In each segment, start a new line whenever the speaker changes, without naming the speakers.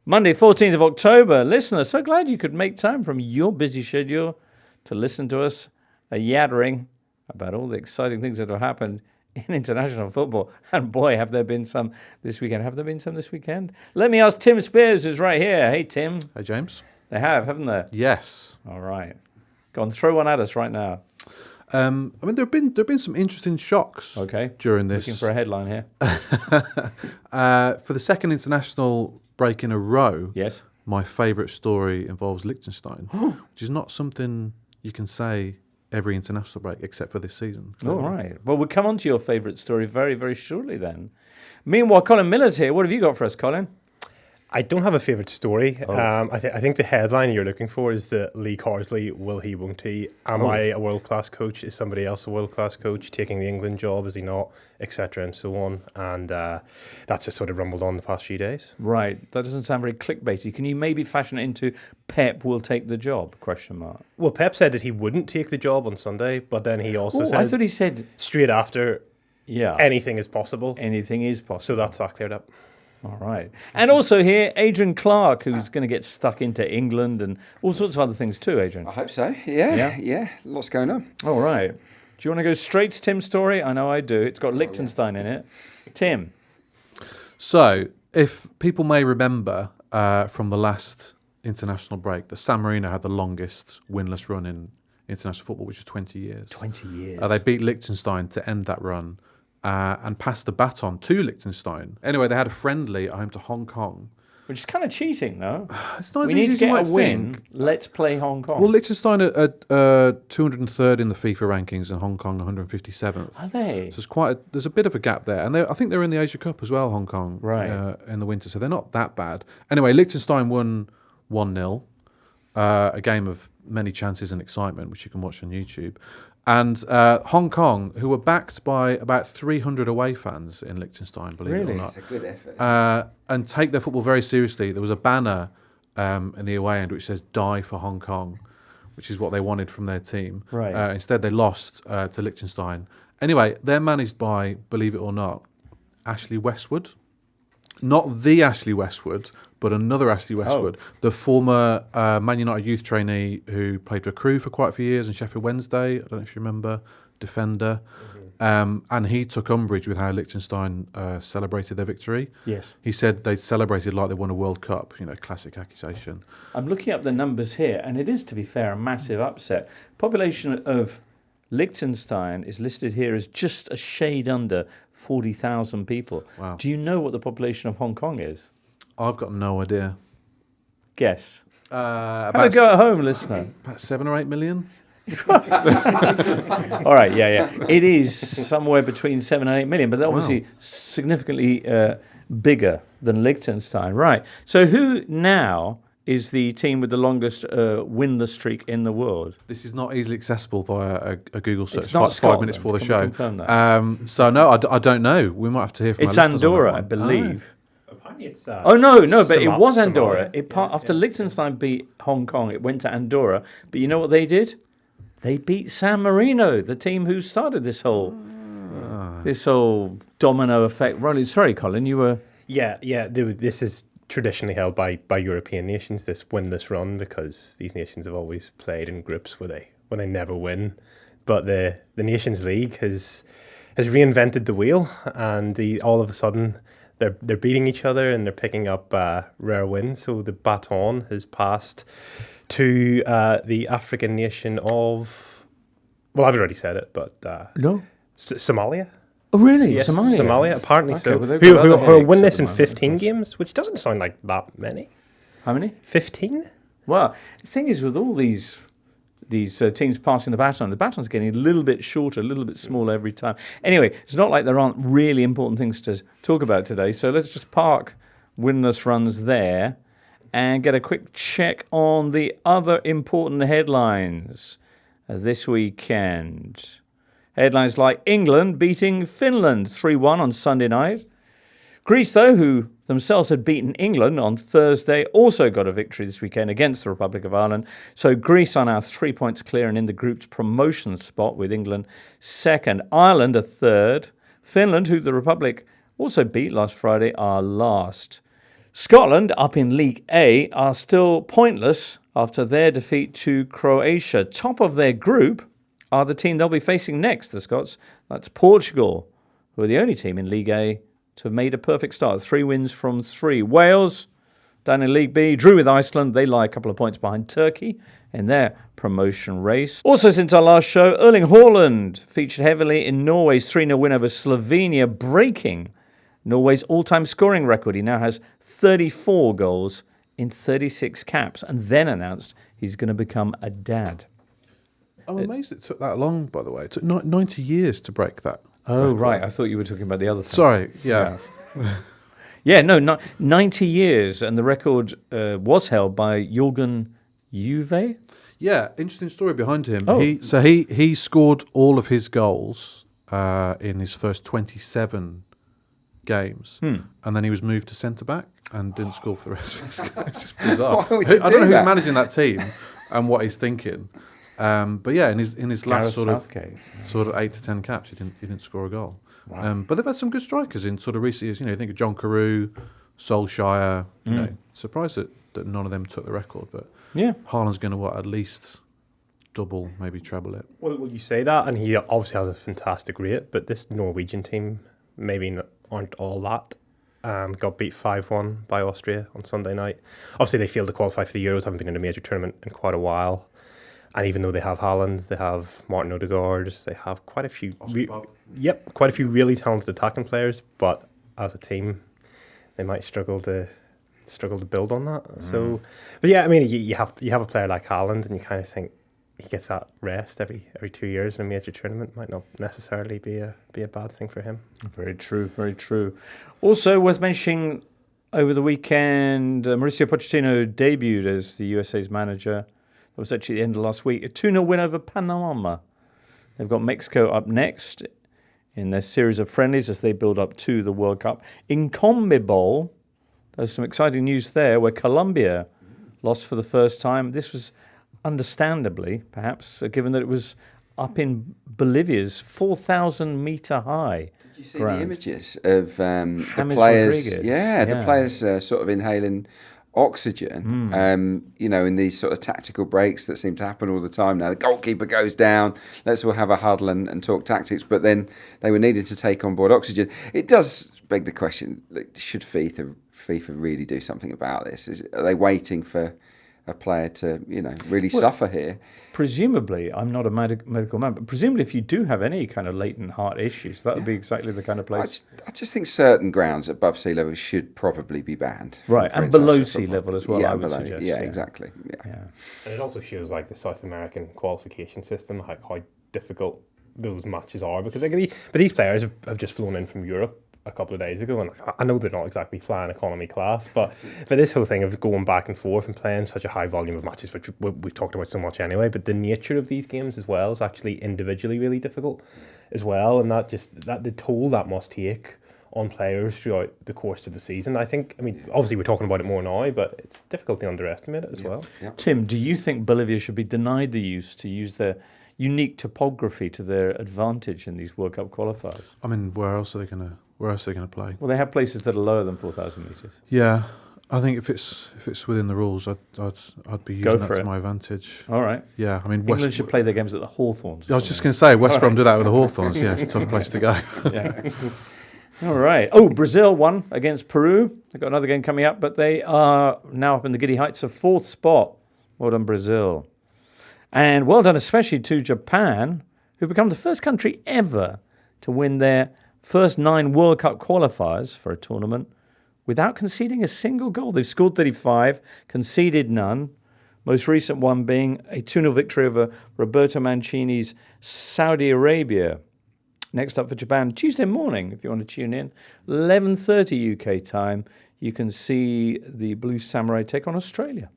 Monday, 14th of October. Listener, so glad you could make time from your busy schedule to listen to us yattering about all the exciting things that have happened in international football. And boy, have there been some this weekend. Have there been some this weekend? Let me ask Tim Spiers, who's right here. Hey, Tim.
Hey, James.
They have, haven't they?
Yes.
All right. Go on, throw one at us right now.
I mean, there've been some interesting shocks.
Okay.
During this.
Looking for a headline here.
For the second international break in a row.
Yes.
My favourite story involves Liechtenstein, which is not something you can say every international break except for this season.
All right. Well, we'll come on to your favourite story very, very shortly then. Meanwhile, Colin Millar's here. What have you got for us, Colin?
I don't have a favourite story. I think the headline you're looking for is the Lee Carsley, will he, won't he? Am I a world-class coach? Is somebody else a world-class coach? Taking the England job, is he not? Etc. and so on. And that's just sort of rumbled on the past few days.
Right. That doesn't sound very clickbaity. Can you maybe fashion it into Pep will take the job? ?
Well, Pep said that he wouldn't take the job on Sunday, but then he also said...
I thought he said...
Straight after, anything is possible.
Anything is possible.
So that's that cleared up.
All right. And also here, Adrian Clarke, who's going to get stuck into England and all sorts of other things too, Adrian.
I hope so. Yeah. Lots going on.
All right. Do you want to go straight to Tim's story? I know I do. It's got Liechtenstein in it. Tim.
So, if people may remember from the last international break, that San Marino had the longest winless run in international football, which was 20 years.
20 years.
They beat Liechtenstein to end that run. And passed the baton to Liechtenstein. Anyway, they had a friendly at home to Hong Kong.
Which is kind of cheating, though.
It's not as
we
easy
need
as
to
you
get
might
a win.
think.
Let's play Hong Kong.
Well, Liechtenstein are 203rd in the FIFA rankings and Hong Kong 157th.
Are they?
So there's a bit of a gap there. And I think they're in the Asia Cup as well, Hong Kong,
right.
In the winter. So they're not that bad. Anyway, Liechtenstein won 1-0. A game of many chances and excitement, which you can watch on YouTube. And Hong Kong, who were backed by about 300 away fans in Liechtenstein, believe it or not.
It's a good effort.
And take their football very seriously. There was a banner in the away end which says "Die for Hong Kong," which is what they wanted from their team.
Right.
Instead, they lost to Liechtenstein. Anyway, they're managed by, believe it or not, Ashley Westwood. Not the Ashley Westwood, but another Ashley Westwood, the former Man United youth trainee who played for Crewe for quite a few years and Sheffield Wednesday. I don't know if you remember, defender. Mm-hmm. And he took umbrage with how Liechtenstein celebrated their victory.
Yes.
He said they celebrated like they won a World Cup, classic accusation.
I'm looking up the numbers here, and it is, to be fair, a massive upset. Population of Liechtenstein is listed here as just a shade under 40,000 people.
Wow.
Do you know what the population of Hong Kong is?
I've got no idea.
Guess.
Have
a go at home, listener.
About 7 or 8 million?
All right, yeah. It is somewhere between 7 and 8 million, but they're obviously significantly bigger than Liechtenstein. Right. So who now is the team with the longest winless streak in the world?
This is not easily accessible via a Google search.
It's not
5 minutes before the
Can
show.
we confirm that?
So no, I don't know. We might have to hear from.
It's
our listeners
Andorra,
on
I
that one.
believe.
Apparently it's,
no, but it was Andorra.
Somalia.
After Liechtenstein beat Hong Kong, it went to Andorra. But you know what they did? They beat San Marino, the team who started this whole domino effect. Rolling. Sorry, Colin, you were.
Yeah. This is traditionally held by European nations, this winless run, because these nations have always played in groups where they never win. But the Nations League has reinvented the wheel, and all of a sudden they're beating each other and they're picking up rare wins. So the baton has passed to the African nation of, well, I've already said it, but
No.
Somalia.
Oh, really?
Yes,
Somalia?
Apparently
Okay,
so.
well, they've
who
got other
are
headaches
winless
at
in
the moment,
15
I suppose.
games, which doesn't sound like that many.
How many?
15?
Well, the thing is, with all these teams passing the baton's getting a little bit shorter, a little bit smaller every time. Anyway, it's not like there aren't really important things to talk about today, so let's just park winless runs there and get a quick check on the other important headlines this weekend. Headlines like England beating Finland 3-1 on Sunday night. Greece, though, who themselves had beaten England on Thursday, also got a victory this weekend against the Republic of Ireland. So Greece are now 3 points clear and in the group's promotion spot, with England second. Ireland are third. Finland, who the Republic also beat last Friday, are last. Scotland, up in League A, are still pointless after their defeat to Croatia. Top of their group are the team they'll be facing next, the Scots. That's Portugal, who are the only team in League A to have made a perfect start. 3 wins from 3. Wales, down in League B, drew with Iceland. They lie a couple of points behind Turkey in their promotion race. Also, since our last show, Erling Haaland featured heavily in Norway's 3-0 win over Slovenia, breaking Norway's all-time scoring record. He now has 34 goals in 36 caps, and then announced he's going to become a dad.
I'm amazed it took that long, by the way. It took 90 years to break that.
Oh, right. I thought you were talking about the other thing.
Sorry, yeah.
Yeah, no, 90 years, and the record was held by Jürgen Juve.
Yeah, interesting story behind him.
Oh.
He scored all of his goals in his first 27 games, and then he was moved to centre-back and didn't score for the rest of his games. It's just bizarre.
Why would you
I don't know
do
who's
that?
managing that team and what he's thinking. But yeah, in his last sort of 8 to 10 caps, he didn't score a goal.
Wow.
But they've had some good strikers in sort of recent years. You know, you think of John Carew, Solskjaer. You know, surprised that none of them took the record. But
Yeah.
Haaland's going to at least double, maybe treble it.
Well, you say that, and he obviously has a fantastic rate, but this Norwegian team maybe aren't all that. Got beat 5-1 by Austria on Sunday night. Obviously, they failed to qualify for the Euros, haven't been in a major tournament in quite a while. And even though they have Haaland, they have Martin Odegaard, they have quite a few quite a few really talented attacking players, but as a team, they might struggle to build on that. So, but yeah, I mean, you have a player like Haaland, and you kind of think he gets that rest every 2 years in a major tournament. Might not necessarily be a bad thing for him.
Very true, very true. Also worth mentioning, over the weekend, Mauricio Pochettino debuted as the USA's manager. That was actually the end of last week. A 2-0 win over Panama. They've got Mexico up next in their series of friendlies as they build up to the World Cup. In CONMEBOL, there's some exciting news there where Colombia lost for the first time. This was understandably, perhaps, given that it was up in Bolivia's 4,000-metre high.
Did you see
ground.
the images of the
James
players?
Rodriguez.
Yeah, the players sort of inhaling oxygen, you know, in these sort of tactical breaks that seem to happen all the time now. The goalkeeper goes down, let's all have a huddle and talk tactics, but then they were needed to take on board oxygen. It does beg the question, should FIFA really do something about this? Are they waiting for a player to, you know, really suffer here?
Presumably, I'm not a medical man, but presumably if you do have any kind of latent heart issues, that would be exactly the kind of place.
I just think certain grounds above sea level should probably be banned.
Right, and below sea level as well,
yeah,
I would
below,
suggest.
yeah, exactly. Yeah.
And it also shows like the South American qualification system, how difficult those matches are, because these players have just flown in from Europe a couple of days ago, and I know they're not exactly flying economy class, but this whole thing of going back and forth and playing such a high volume of matches, which we've talked about so much anyway, but the nature of these games as well is actually individually really difficult as well, and that the toll that must take on players throughout the course of the season. I mean, obviously we're talking about it more now, but it's difficult to underestimate it as well.
Yeah.
Tim, do you think Bolivia should be denied the use to use their unique topography to their advantage in these World Cup qualifiers?
I mean, where else are they going to play?
Well, they have places that are lower than 4,000 metres.
Yeah, I think if it's within the rules, I'd be using that to my advantage.
All right.
Yeah, I mean,
England should play their games at the Hawthorns.
I was just going to say, West Brom do that with the Hawthorns. Yeah, it's a tough place to go.
Yeah. All right. Oh, Brazil won against Peru. They've got another game coming up, but they are now up in the giddy heights of 4th spot. Well done, Brazil. And well done especially to Japan, who've become the first country ever to win their first 9 World Cup qualifiers for a tournament without conceding a single goal. They've scored 35, conceded none. Most recent one being a 2-0 victory over Roberto Mancini's Saudi Arabia. Next up for Japan, Tuesday morning, if you want to tune in, 11:30 UK time, you can see the Blue Samurai take on Australia.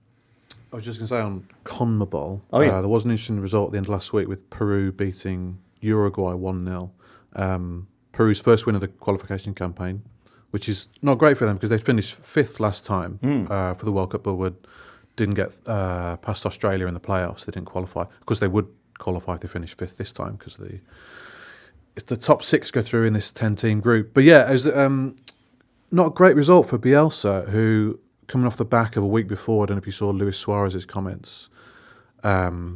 I was just going to say on CONMEBOL,
yeah.
there was an interesting result at the end of last week with Peru beating Uruguay 1-0. Peru's first win of the qualification campaign, which is not great for them because they finished 5th last time for the World Cup, but didn't get past Australia in the playoffs. They didn't qualify. Of course, they would qualify if they finished 5th this time because the top 6 go through in this 10-team group. But yeah, it was not a great result for Bielsa, who, coming off the back of a week before, I don't know if you saw Luis Suarez's comments,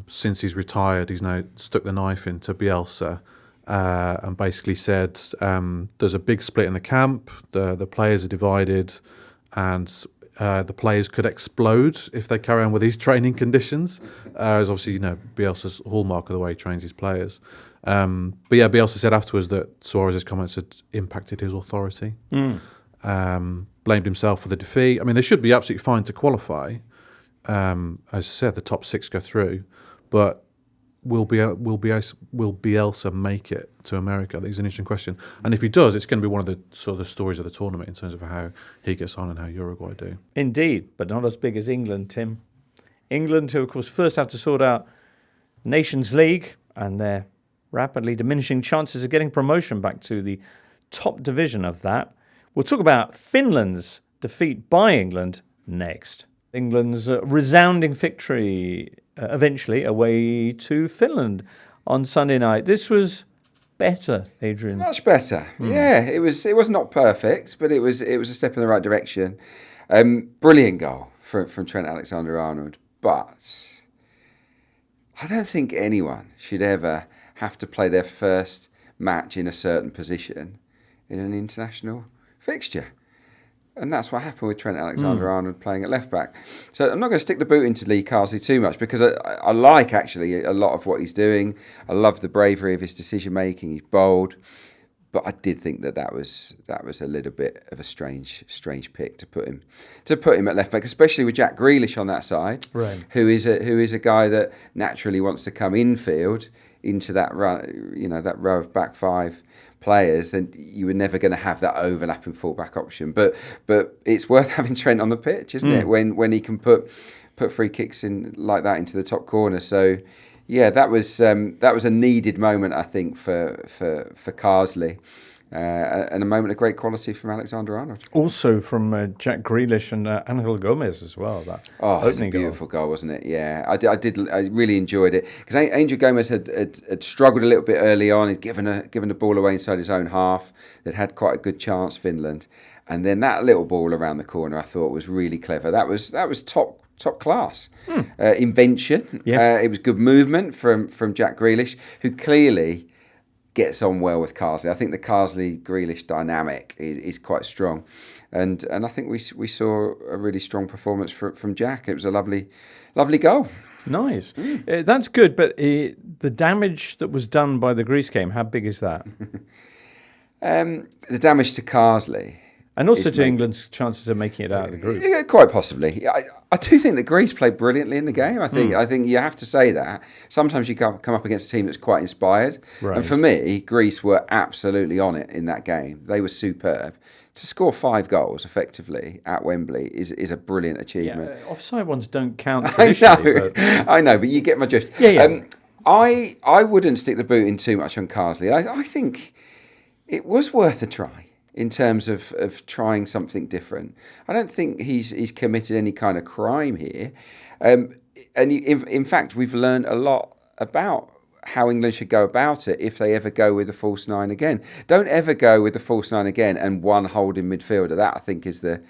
since he's retired, he's now stuck the knife into Bielsa and basically said there's a big split in the camp, the players are divided, and the players could explode if they carry on with these training conditions. As obviously, Bielsa's hallmark of the way he trains his players. But yeah, Bielsa said afterwards that Suarez's comments had impacted his authority. Blamed himself for the defeat. I mean, they should be absolutely fine to qualify. As I said, the top 6 go through, but will Bielsa make it to America? I think it's an interesting question. And if he does, it's going to be one of the sort of the stories of the tournament in terms of how he gets on and how Uruguay do.
Indeed, but not as big as England, Tim. England, who of course first have to sort out Nations League and their rapidly diminishing chances of getting promotion back to the top division of that. We'll talk about Finland's defeat by England next. England's resounding victory eventually away to Finland on Sunday night. This was better, Adrian.
Much better. Yeah, it was not perfect, but it was a step in the right direction. Brilliant goal from Trent Alexander-Arnold, but I don't think anyone should ever have to play their first match in a certain position in an international fixture. And that's what happened with Trent Alexander-Arnold playing at left-back. So I'm not going to stick the boot into Lee Carsley too much because I like, actually, a lot of what he's doing. I love the bravery of his decision-making. He's bold. But I did think that was a little bit of a strange pick to put him at left-back, especially with Jack Grealish on that side,
right,
who is a guy that naturally wants to come infield into that row of back 5 players. Then you were never going to have that overlapping full-back option. But it's worth having Trent on the pitch, isn't it? When he can put free kicks in like that into the top corner. So yeah, that was a needed moment, I think, for Carsley. And a moment of great quality from Alexander-Arnold.
Also from Jack Grealish and Angel Gomez as well. That
was a beautiful goal, wasn't it? Yeah, I really enjoyed it because Angel Gomez had struggled a little bit early on. He'd given the ball away inside his own half. They'd had quite a good chance, Finland, and then that little ball around the corner I thought was really clever. That was top class invention.
Yes.
It was good movement from Jack Grealish, who clearly gets on well with Carsley. I think the Carsley-Grealish dynamic is quite strong. And I think we saw a really strong performance from Jack. It was a lovely goal.
Nice. That's good, but the damage that was done by the Greece game, how big is that?
The damage to Carsley.
And also to England's chances of making it out of the group.
Yeah, quite possibly. I do think that Greece played brilliantly in the game. I think you have to say that. Sometimes you come up against a team that's quite inspired.
Right.
And for me, Greece were absolutely on it in that game. They were superb. To score 5 goals effectively at Wembley is a brilliant achievement.
Yeah, offside ones don't count traditionally.
I know, but you get my drift.
Yeah.
I wouldn't stick the boot in too much on Carsley. I think it was worth a try in terms of trying something different. I don't think he's committed any kind of crime here. And in fact, we've learned a lot about how England should go about it if they ever go with the false 9 again. Don't ever go with the false 9 again and one holding midfielder. That, I think, is the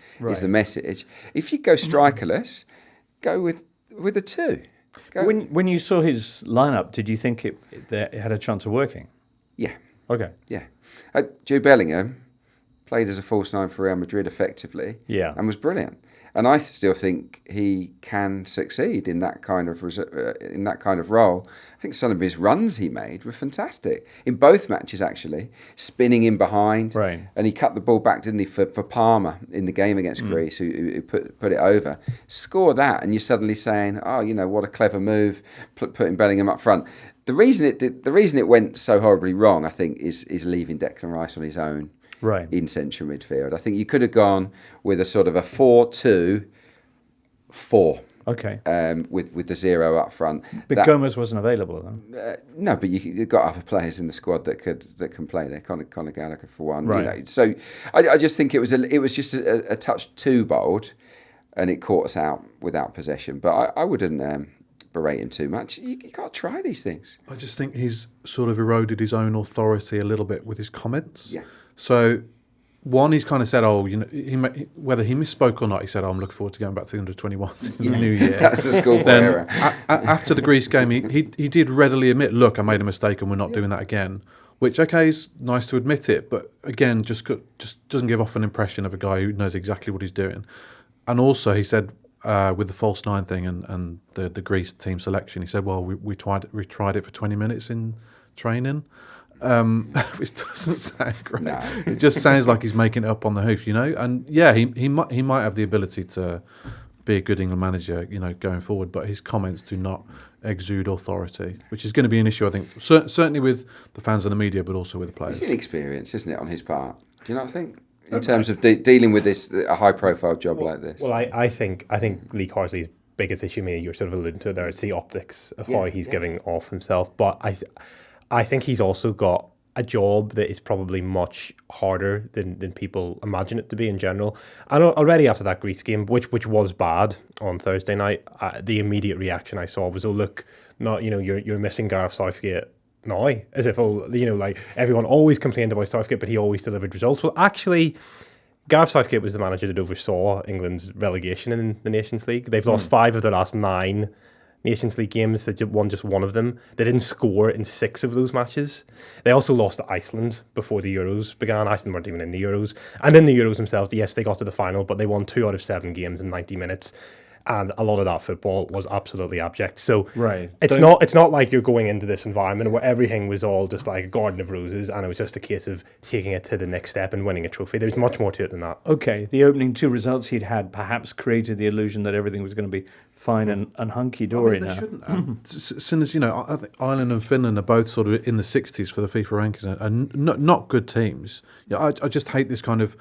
message. If you go strikerless, go with the 2.
When you saw his lineup, did you think it had a chance of working?
Yeah.
Okay.
Yeah. Jude Bellingham played as a false 9 for Real Madrid effectively, and was brilliant. And I still think he can succeed in that kind of role. I think some of his runs he made were fantastic in both matches, actually, spinning in behind.
Right.
And he cut the ball back, didn't he, for Palmer in the game against Greece, who put it over. Score that, and you're suddenly saying, "Oh, what a clever move, putting Bellingham up front." The reason it went so horribly wrong, I think, is leaving Declan Rice on his own.
Right.
In central midfield. I think you could have gone with a sort of a 4-2-4.
Okay.
With the 0 up front.
But Gomez wasn't available then.
No, but you've got other players in the squad that can play there. Conor Gallagher for one.
Right.
So I just think it was just a touch too bold, and it caught us out without possession. But I wouldn't berate him too much. You can't try these things.
I just think he's sort of eroded his own authority a little bit with his comments.
Yeah.
So One, he's kind of said, "Oh, you know," whether he misspoke or not, he said, "Oh, I'm looking forward to going back to the under-21s in the new year."
That's the schoolboy
Then
era.
after the Greece game, he did readily admit, "Look, I made a mistake, and we're not doing that again." Which, okay, is nice to admit it, but again, just doesn't give off an impression of a guy who knows exactly what he's doing. And also, he said with the false nine thing and the Greece team selection, he said, "Well, we tried it for 20 minutes in training." Which doesn't sound great.
No.
It just sounds like he's making it up on the hoof, you know. And yeah, he might have the ability to be a good England manager, you know, going forward. But his comments do not exude authority, which is going to be an issue, I think, certainly with the fans and the media, but also with the players.
It's inexperience, isn't it, on his part? Do you not think? In terms of dealing with a high-profile job like this.
Well, I think Lee Carsley's biggest issue, maybe you're sort of alluding to it there, it's the optics of how he's giving off himself. But I think he's also got a job that is probably much harder than people imagine it to be in general. And already after that Greece game, which was bad on Thursday night, the immediate reaction I saw was, "Oh, look, not you're missing Gareth Southgate now," as if like everyone always complained about Southgate, but he always delivered results. Well, actually, Gareth Southgate was the manager that oversaw England's relegation in the Nations League. They've lost 5 of their last 9 Nations League games. They won just 1 of them. They didn't score in 6 of those matches. They also lost to Iceland before the Euros began. Iceland weren't even in the Euros. And in the Euros themselves, yes, they got to the final, but they won 2 out of 7 games in 90 minutes. And a lot of that football was absolutely abject. So it's not like you're going into this environment where everything was all just like a garden of roses and it was just a case of taking it to the next step and winning a trophy. There's much more to it than that.
Okay, the opening 2 results he'd had perhaps created the illusion that everything was going to be fine and hunky-dory now.
They shouldn't have. Soon as, I think Ireland and Finland are both sort of in the 60s for the FIFA rankings and not good teams. I just hate this kind of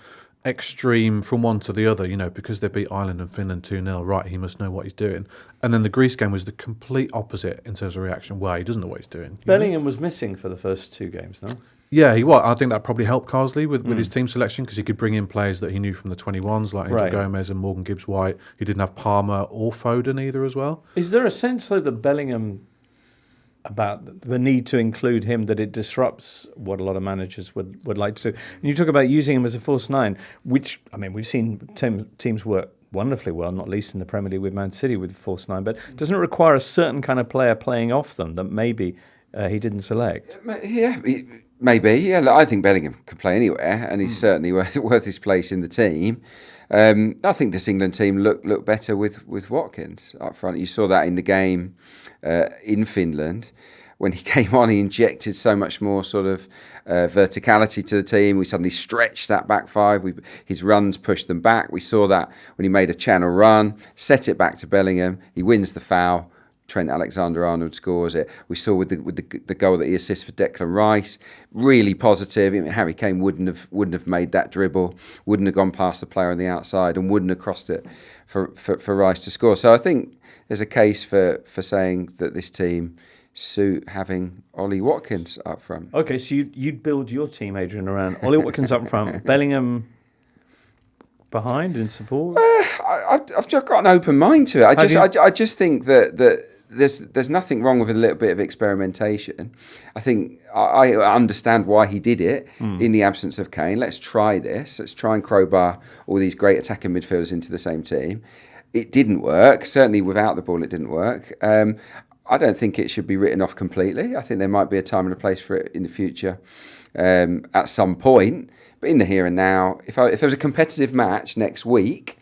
extreme from one to the other, because they beat Ireland and Finland 2-0, right, he must know what he's doing. And then the Greece game was the complete opposite in terms of reaction. Well, he doesn't know what he's doing.
Bellingham was missing for the first 2 games, no?
Yeah, he was. I think that probably helped Carsley with his team selection because he could bring in players that he knew from the 21s, like Angel Gomez and Morgan Gibbs-White. He didn't have Palmer or Foden either as well.
Is there a sense, though, that Bellingham, about the need to include him, that it disrupts what a lot of managers would like to do? And you talk about using him as a false 9, which, we've seen teams work wonderfully well, not least in the Premier League with Man City with the false 9, but doesn't it require a certain kind of player playing off them that maybe he didn't select?
Yeah, maybe. Yeah, look, I think Bellingham can play anywhere, and he's certainly worth his place in the team. I think this England team looked better with Watkins up front. You saw that in the game in Finland. When he came on, he injected so much more sort of verticality to the team. We suddenly stretched that back 5. His runs pushed them back. We saw that when he made a channel run, set it back to Bellingham. He wins the foul. Trent Alexander-Arnold scores it. We saw with the goal that he assists for Declan Rice, really positive. Harry Kane wouldn't have made that dribble, wouldn't have gone past the player on the outside, and wouldn't have crossed it for Rice to score. So I think there's a case for saying that this team suit having Ollie Watkins up front.
Okay, so you'd build your team, Adrian, around Ollie Watkins up front, Bellingham behind in support.
I've just got an open mind to it. I just think that there's nothing wrong with a little bit of experimentation. I think I understand why he did it in the absence of Kane. Let's try this. Let's try and crowbar all these great attacking midfielders into the same team. It didn't work. Certainly without the ball, it didn't work. I don't think it should be written off completely. I think there might be a time and a place for it in the future at some point. But in the here and now, if there was a competitive match next week,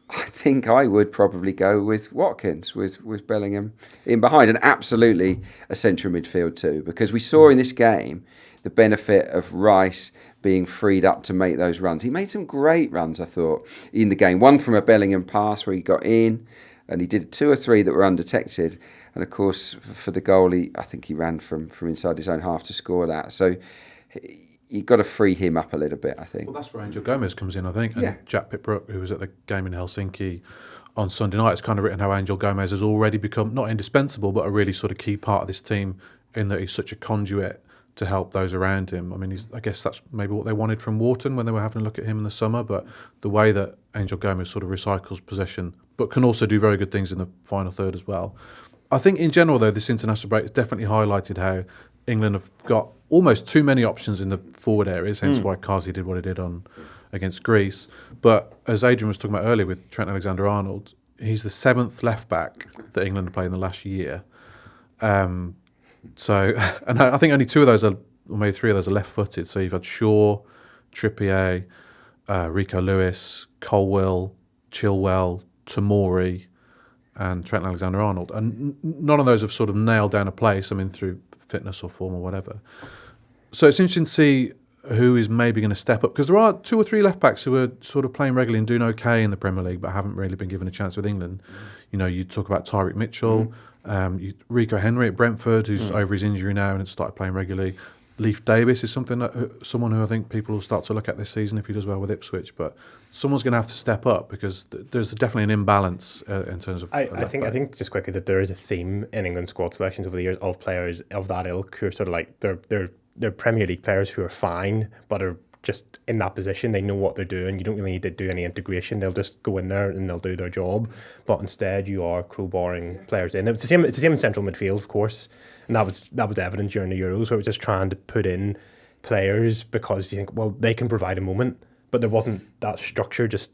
I think I would probably go with Watkins, with Bellingham in behind, and absolutely a central midfield too, because we saw in this game the benefit of Rice being freed up to make those runs. He made some great runs, I thought, in the game. One from a Bellingham pass where he got in, and he did 2 or 3 that were undetected. And of course, for the goal, I think he ran from inside his own half to score that. So you've got to free him up a little bit, I think.
Well, that's where Angel Gomez comes in, I think. And Jack Pitbrook, who was at the game in Helsinki on Sunday night, has kind of written how Angel Gomez has already become, not indispensable, but a really sort of key part of this team in that he's such a conduit to help those around him. I guess that's maybe what they wanted from Wharton when they were having a look at him in the summer, but the way that Angel Gomez sort of recycles possession, but can also do very good things in the final third as well. I think in general, though, this international break has definitely highlighted how England have got almost too many options in the forward areas, hence why Carsley did what he did against Greece. But as Adrian was talking about earlier with Trent Alexander-Arnold, he's the 7th left back that England have played in the last year. So, and I think only 2 of those or maybe 3 of those are left-footed. So you've had Shaw, Trippier, Rico Lewis, Colwill, Chilwell, Tomori, and Trent Alexander-Arnold. And none of those have sort of nailed down a place, I mean, through fitness or form or whatever. So it's interesting to see who is maybe going to step up, because there are 2 or 3 left-backs who are sort of playing regularly and doing okay in the Premier League, but haven't really been given a chance with England. You know, you talk about Tyreek Mitchell, Rico Henry at Brentford, who's over his injury now and has started playing regularly. Leif Davis is someone who I think people will start to look at this season if he does well with Ipswich. But someone's going to have to step up, because there's definitely an imbalance in terms of.
I think just quickly that there is a theme in England squad selections over the years of players of that ilk who are sort of like they're Premier League players who are fine but are just in that position. They know what they're doing. You don't really need to do any integration. They'll just go in there and they'll do their job. But instead, you are crowbarring players in. It's the same in central midfield, of course, and that was evident during the Euros, where it was just trying to put in players because you think, well, they can provide a moment, but there wasn't that structure. Just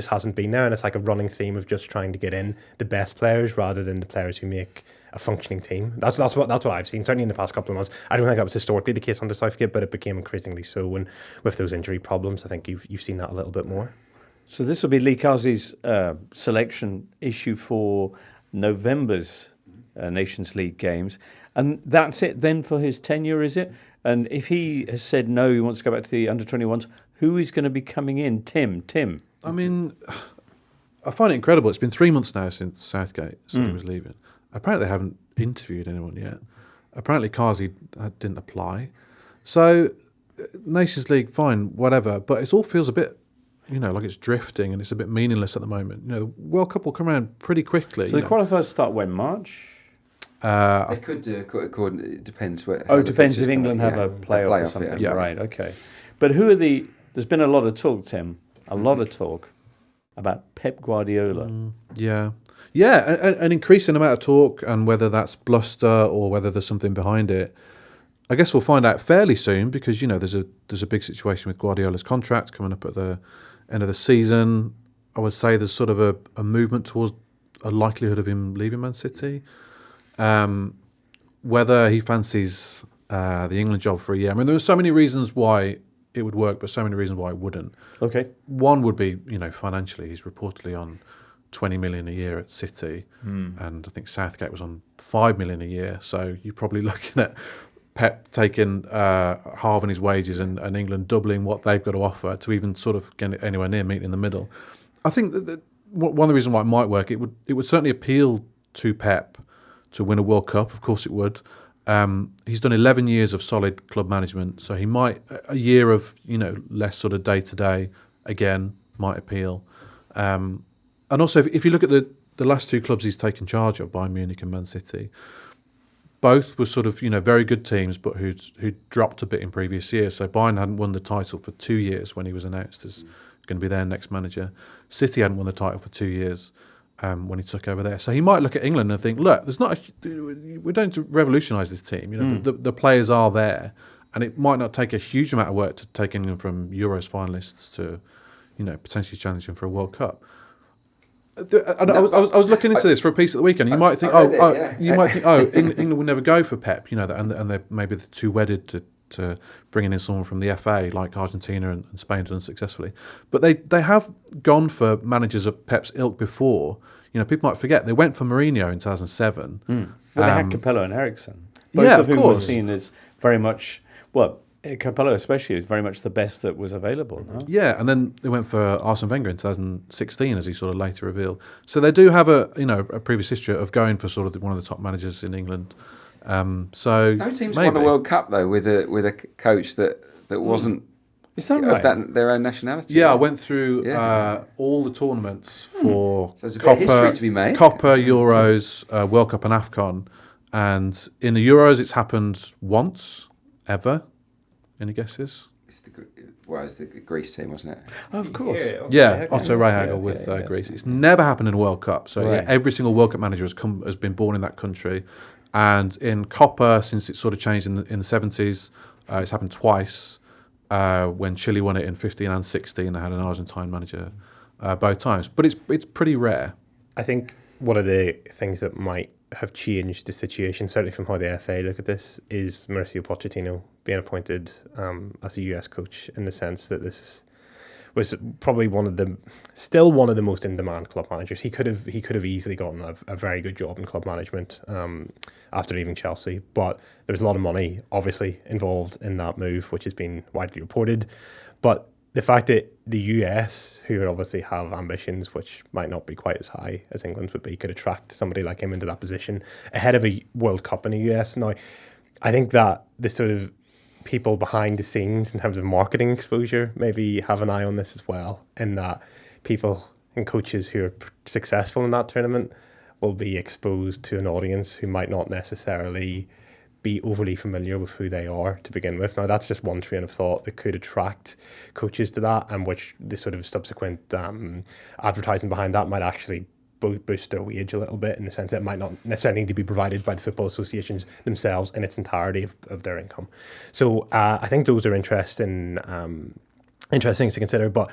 hasn't been there, and it's like a running theme of just trying to get in the best players rather than the players who make a functioning team. That's what I've seen, certainly in the past couple of months. I don't think that was historically the case under Southgate, but it became increasingly so. And with those injury problems, I think you've seen that a little bit more.
So this will be Lee Carsley's selection issue for November's Nations League games, and that's it then for his tenure, is it? And if he has said no, he wants to go back to the under-21s, who is going to be coming in? Tim.
I mean, I find it incredible. It's been 3 months now since Southgate said he was leaving. Apparently they haven't interviewed anyone yet. Apparently Carsley didn't apply. So Nations League, fine, whatever. But it all feels a bit, like it's drifting and it's a bit meaningless at the moment. The World Cup will come around pretty quickly.
So the qualifiers start when? March?
They could do according. It depends.
It depends if England have a playoff or something.
Yeah.
Right, okay. But who are there's been a lot of talk, Tim, about Pep Guardiola.
An increasing amount of talk, and whether that's bluster or whether there's something behind it, I guess we'll find out fairly soon, because there's a big situation with Guardiola's contract coming up at the end of the season. I would say there's sort of a movement towards a likelihood of him leaving Man City. Whether he fancies the England job for a year, I mean, there are so many reasons why it would work, but so many reasons why it wouldn't.
Okay.
One would be, financially, he's reportedly on 20 million a year at City, and I think Southgate was on 5 million a year. So you're probably looking at Pep taking halving his wages and England doubling what they've got to offer to even sort of get anywhere near meeting in the middle. I think that one of the reasons why it might work, it would certainly appeal to Pep to win a World Cup. Of course it would. He's done 11 years of solid club management, so he might, a year of less sort of day to day again might appeal. And also, if you look at the last 2 clubs he's taken charge of, Bayern Munich and Man City, both were sort of very good teams, but who'd dropped a bit in previous years. So Bayern hadn't won the title for 2 years when he was announced as going to be their next manager. City hadn't won the title for 2 years. When he took over there. So he might look at England and think, look, we don't revolutionise this team. The players are there, and it might not take a huge amount of work to take England from Euros finalists to, potentially challenging for a World Cup. I was looking into this for a piece at the weekend. You might think, England would never go for Pep, and they're maybe too wedded to bringing in someone from the FA like Argentina and Spain done successfully. But they have gone for managers of Pep's ilk before. People might forget they went for Mourinho in 2007.
Well, they had Capello and Eriksson. Both of whom were seen as very much, Capello especially was very much the best that was available. No?
Yeah, and then they went for Arsene Wenger in 2016, as he sort of later revealed. So they do have a previous history of going for sort of one of the top managers in England. So
no teams
maybe
won a World Cup though with a coach that wasn't
Is that right?
of their own nationality.
Yeah, I went through all the tournaments for
so there's a bit of history to be made.
Copper, Euros, World Cup and AFCON. And in the Euros it's happened once, ever. Any guesses?
It's the Greece team, wasn't it?
Oh, of course.
Yeah, Otto Rehhagel with Greece. It's never happened in a World Cup. So every single World Cup manager has been born in that country. And in Copper, since it sort of changed in the 70s, It's happened twice. When Chile won it in 15 and 16, they had an Argentine manager both times. But it's pretty rare.
I think one of the things that might have changed the situation, certainly from how the FA look at this, is Mauricio Pochettino being appointed as a US coach, in the sense that this was probably still one of the most in-demand club managers. He could have easily gotten a very good job in club management after leaving Chelsea, but there was a lot of money obviously involved in that move, which has been widely reported. But the fact that the US, who would obviously have ambitions which might not be quite as high as England would be, could attract somebody like him into that position ahead of a World Cup in the US. Now, I think that the sort of people behind the scenes in terms of marketing exposure maybe have an eye on this as well, in that people and coaches who are successful in that tournament will be exposed to an audience who might not necessarily be overly familiar with who they are to begin with. Now, that's just one train of thought that could attract coaches to that, and which the sort of subsequent advertising behind that might actually boost their wage a little bit, in the sense that it might not necessarily need to be provided by the football associations themselves in its entirety of their income. So I think those are interesting things to consider. But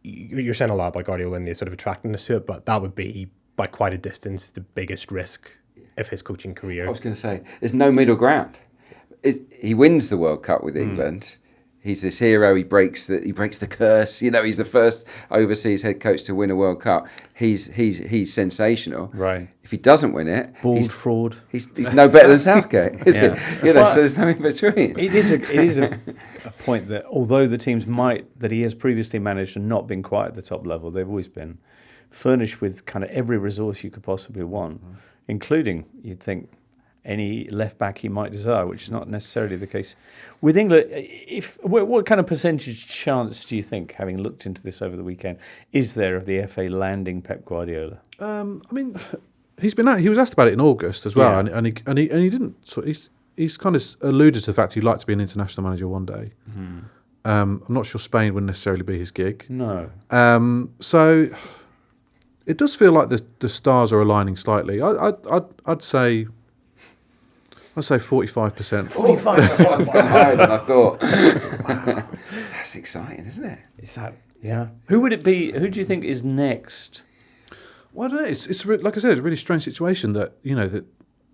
you're saying a lot about Guardiola and the sort of attractiveness to it, but that would be by quite a distance the biggest risk of his coaching career.
I was going to say, there's no middle ground. He wins the World Cup with England. He's this hero. He breaks the curse. You know, he's the first overseas head coach to win a World Cup. He's sensational.
Right.
If he doesn't win it,
Bald fraud.
He's no better than Southgate, is
Yeah.
he? You know, so there's no in between.
It is a point that, although the teams that he has previously managed and not been quite at the top level, they've always been furnished with kind of every resource you could possibly want, including, you'd think, any left back he might desire, which is not necessarily the case with England. What kind of percentage chance do you think, having looked into this over the weekend, is there of the FA landing Pep Guardiola?
He was asked about it in August as well,
Yeah.
and he didn't. So he's kind of alluded to the fact he'd like to be an international manager one day. I'm not sure Spain would necessarily be his gig.
No.
So it does feel like the stars are aligning slightly. I'd say 45%.
45%.
I was going higher than I thought. That's exciting, isn't it?
Is that? Yeah. Who would it be? Who do you think is next?
Well, I don't know. It's like I said, it's a really strange situation that, you know, that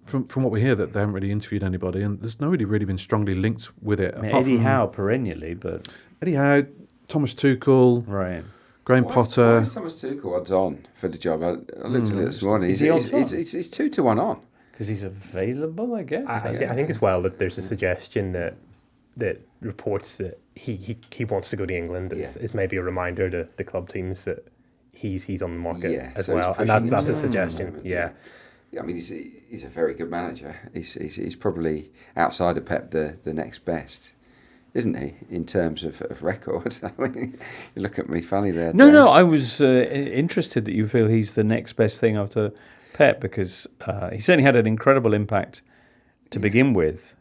from what we hear, that they haven't really interviewed anybody, and there's nobody really been strongly linked with it.
I mean, Eddie Howe perennially, but
Eddie Howe, Thomas Tuchel,
right.
Graham
Why
Potter.
is Thomas Tuchel odds on for the job? I looked at it this morning.
Is he odds on?
It's 2-1 on.
Because he's available, I guess.
I think as well that there's a suggestion that reports that he wants to go to England is maybe a reminder to the club teams that he's on the market as
so he's
well, and
pushing
that's a
himself at the
suggestion.
moment,
Yeah.
I mean, he's a very good manager. He's probably outside of Pep the next best, isn't he, in terms of record? I mean, you look at me funny there.
No,
James.
I was interested that you feel he's the next best thing after Pep, because he certainly had an incredible impact to begin with.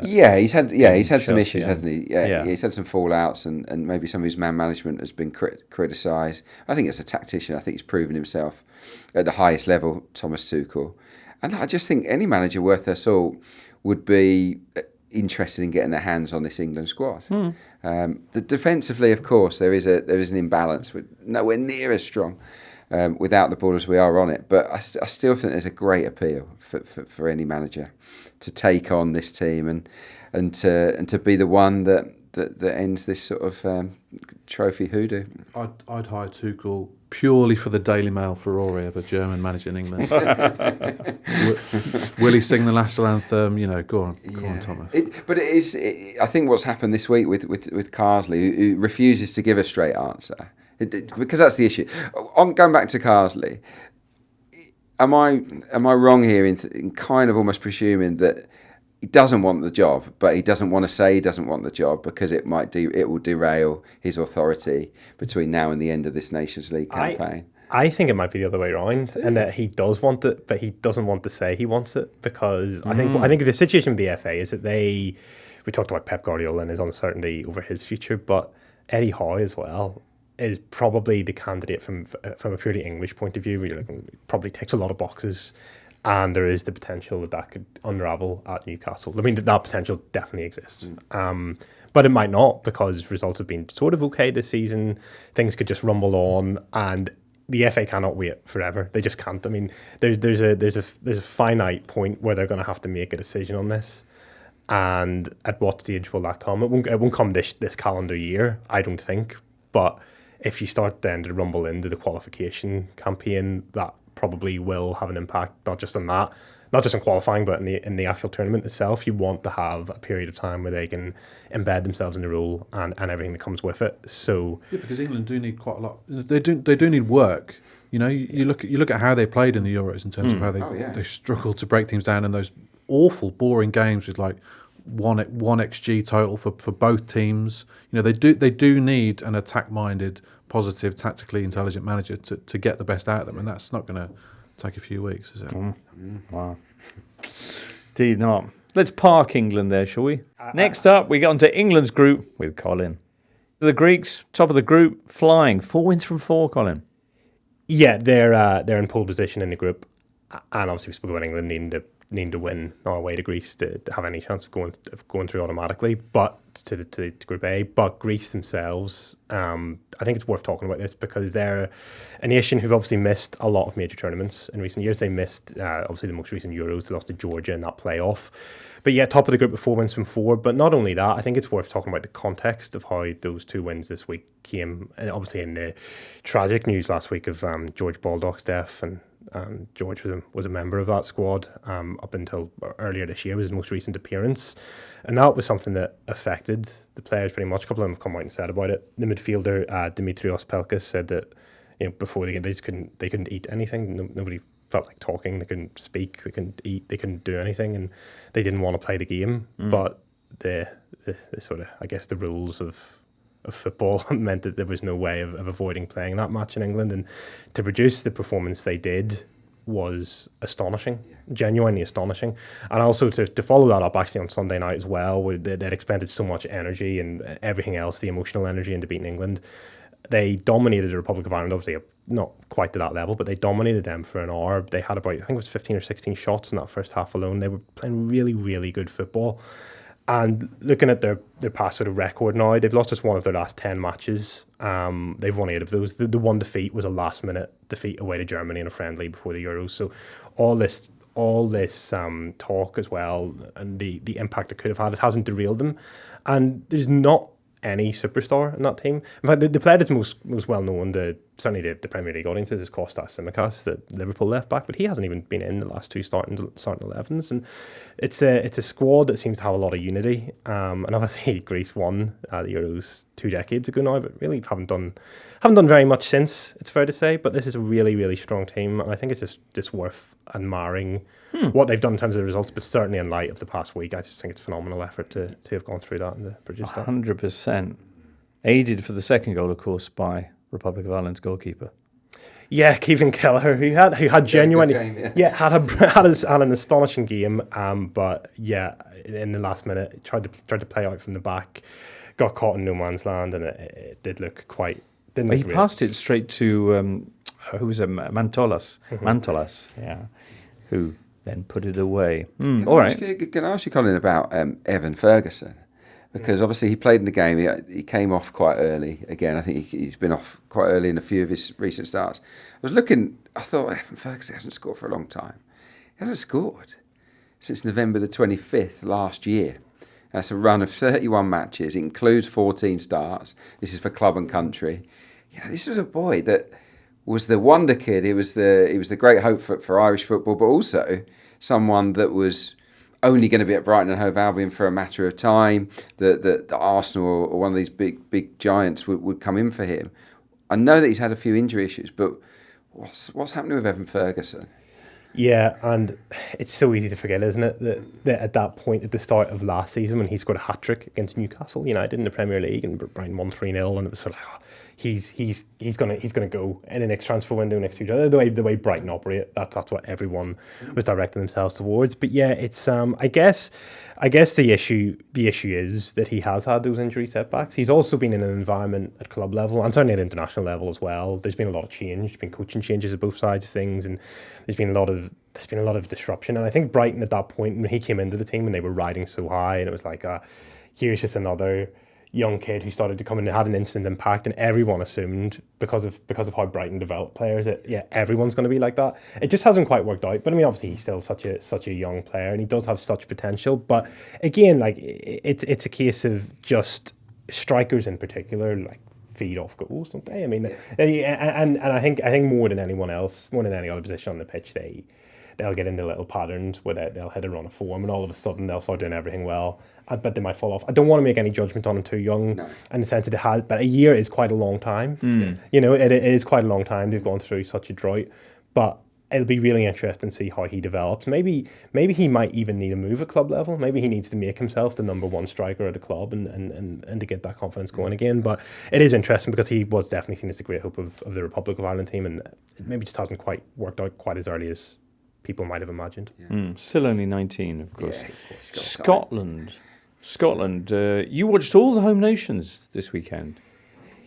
He's had some
Chelsea,
issues, hasn't he?
Yeah.
He's had some fallouts, and maybe some of his man management has been criticised. I think as a tactician, I think he's proven himself at the highest level, Thomas Tuchel. And I just think any manager worth their salt would be interested in getting their hands on this England squad. Defensively, of course, there is an imbalance. We're nowhere near as strong without the ball as we are on it. But I still think there's a great appeal for any manager to take on this team and to be the one that ends this sort of trophy hoodoo.
I'd hire Tuchel purely for the Daily Mail furore of a German manager in England. Will he sing the national anthem? You know, go on, Thomas.
I think what's happened this week with Carsley, who refuses to give a straight answer, because that's the issue. Going back to Carsley, am I wrong here in kind of almost presuming that he doesn't want the job, but he doesn't want to say he doesn't want the job because it will derail his authority between now and the end of this Nations League campaign?
I think it might be the other way around, and that he does want it, but he doesn't want to say he wants it, because I think the situation with the FA is that we talked about Pep Guardiola and his uncertainty over his future, but Eddie Howe as well is probably the candidate from a purely English point of view, where you're looking, probably ticks a lot of boxes and there is the potential that could unravel at Newcastle. I mean, that potential definitely exists. But it might not, because results have been sort of okay this season. Things could just rumble on, and the FA cannot wait forever. They just can't. I mean, there's a finite point where they're going to have to make a decision on this, and at what stage will that come? It won't come this calendar year, I don't think. But if you start then to rumble into the qualification campaign, that probably will have an impact, not just on that, not just in qualifying, but in the actual tournament itself. You want to have a period of time where they can embed themselves in the role and everything that comes with it. So
yeah, because England do need quite a lot. They do need work. You know, you look at how they played in the Euros in terms of how they struggled to break teams down in those awful, boring games with like one xG total for both teams. You know, they do need an attack-minded, positive, tactically intelligent manager to get the best out of them, and that's not going to take a few weeks, is it?
Wow. Indeed not. Let's park England there, shall we? Next up, we get onto England's group with Colin. The Greeks, top of the group, flying. 4 wins from 4, Colin.
yeah, they're in pole position in the group, and obviously we spoke about England needing to win Norway to Greece to have any chance of going through automatically, but to Group A. But Greece themselves, I think it's worth talking about this because they're a nation who've obviously missed a lot of major tournaments in recent years. They missed obviously the most recent Euros. They lost to Georgia in that playoff. But yeah, top of the group with 4 wins from 4. But not only that, I think it's worth talking about the context of how those 2 wins this week came. And obviously in the tragic news last week of George Baldock's death, and George was a member of that squad up until earlier this year, was his most recent appearance. And that was something that affected the players pretty much. A couple of them have come out and said about it. The midfielder, Dimitrios Pelkas, said that before the game, they couldn't eat anything. Nobody felt like talking. They couldn't speak. They couldn't eat. They couldn't do anything, and they didn't want to play the game. But the sort of, I guess, the rules of football meant that there was no way of avoiding playing that match in England, and to produce the performance they did was astonishing, genuinely astonishing. And also to follow that up actually on Sunday night as well, where they'd expended so much energy and everything else, the emotional energy into beating England. They dominated the Republic of Ireland, obviously not quite to that level, but they dominated them for an hour. They had about, I think it was 15 or 16 shots in that first half alone. They were playing really, really good football. And looking at their past sort of record now, they've lost just one of their last 10 matches. They've won 8 of those. The one defeat was a last-minute defeat away to Germany in a friendly before the Euros. So all this talk as well, and the impact it could have had, it hasn't derailed them. And there's not any superstar in that team. In fact, the player that's most well known, certainly the Premier League audiences, is Kostas Tsimikas, the Liverpool left back, but he hasn't even been in the last 2 starting 11s. And it's a squad that seems to have a lot of unity. And obviously Greece won the Euros 2 decades ago now, but really haven't done very much since, it's fair to say. But this is a really, really strong team, and I think it's just worth admiring what they've done in terms of the results, but certainly in light of the past week, I just think it's a phenomenal effort to have gone through that and to produce that.
100%. Aided for the second goal, of course, by Republic of Ireland's goalkeeper.
Yeah, Kevin Kelleher, who had genuinely had an astonishing game, but yeah, in the last minute tried to play out from the back, got caught in no man's land, and it did look quite. He
passed it straight to who was it? Mantolas. Mantolas, yeah, who then put it away.
Can I ask you, Colin, about Evan Ferguson? Because obviously he played in the game. He came off quite early. Again, I think he's been off quite early in a few of his recent starts. I was looking, I thought Evan Ferguson hasn't scored for a long time. He hasn't scored since November the 25th last year. That's a run of 31 matches. It includes 14 starts. This is for club and country. This was a boy that was the wonder kid. He was the great hope for Irish football, but also someone that was only going to be at Brighton and Hove Albion for a matter of time. That Arsenal or one of these big giants would come in for him. I know that he's had a few injury issues, but what's happening with Evan Ferguson?
Yeah, and it's so easy to forget, isn't it, that at that point at the start of last season when he scored a hat-trick against Newcastle United in the Premier League and Brighton won 3-0, and it was sort of like, he's gonna go in the next transfer window next year. The way Brighton operate, that's what everyone was directing themselves towards. But yeah, it's I guess the issue is that he has had those injury setbacks. He's also been in an environment at club level and certainly at international level as well. There's been a lot of change. There's been coaching changes at both sides of things, and there's been a lot of disruption. And I think Brighton at that point, when he came into the team and they were riding so high, and it was like, here's just another young kid who started to come in and had an instant impact, and everyone assumed because of how Brighton developed players that everyone's going to be like that. It just hasn't quite worked out. But I mean, obviously he's still such a young player, and he does have such potential. But again, like it's a case of just strikers in particular, like feed off goals, don't they? I mean, and I think more than anyone else, more than any other position on the pitch, they'll get into little patterns where they'll hit a run of form, and all of a sudden they'll start doing everything well. But they might fall off. I don't want to make any judgment on them too young, in the sense that it has, but a year is quite a long time. You know, it is quite a long time. They've gone through such a drought, but it'll be really interesting to see how he develops. Maybe he might even need a move at club level. Maybe he needs to make himself the number one striker at the club and to get that confidence going again. But it is interesting because he was definitely seen as the great hope of the Republic of Ireland team, and it maybe just hasn't quite worked out quite as early as people might have imagined.
Still only 19, of course. Scotland. You watched all the home nations this weekend.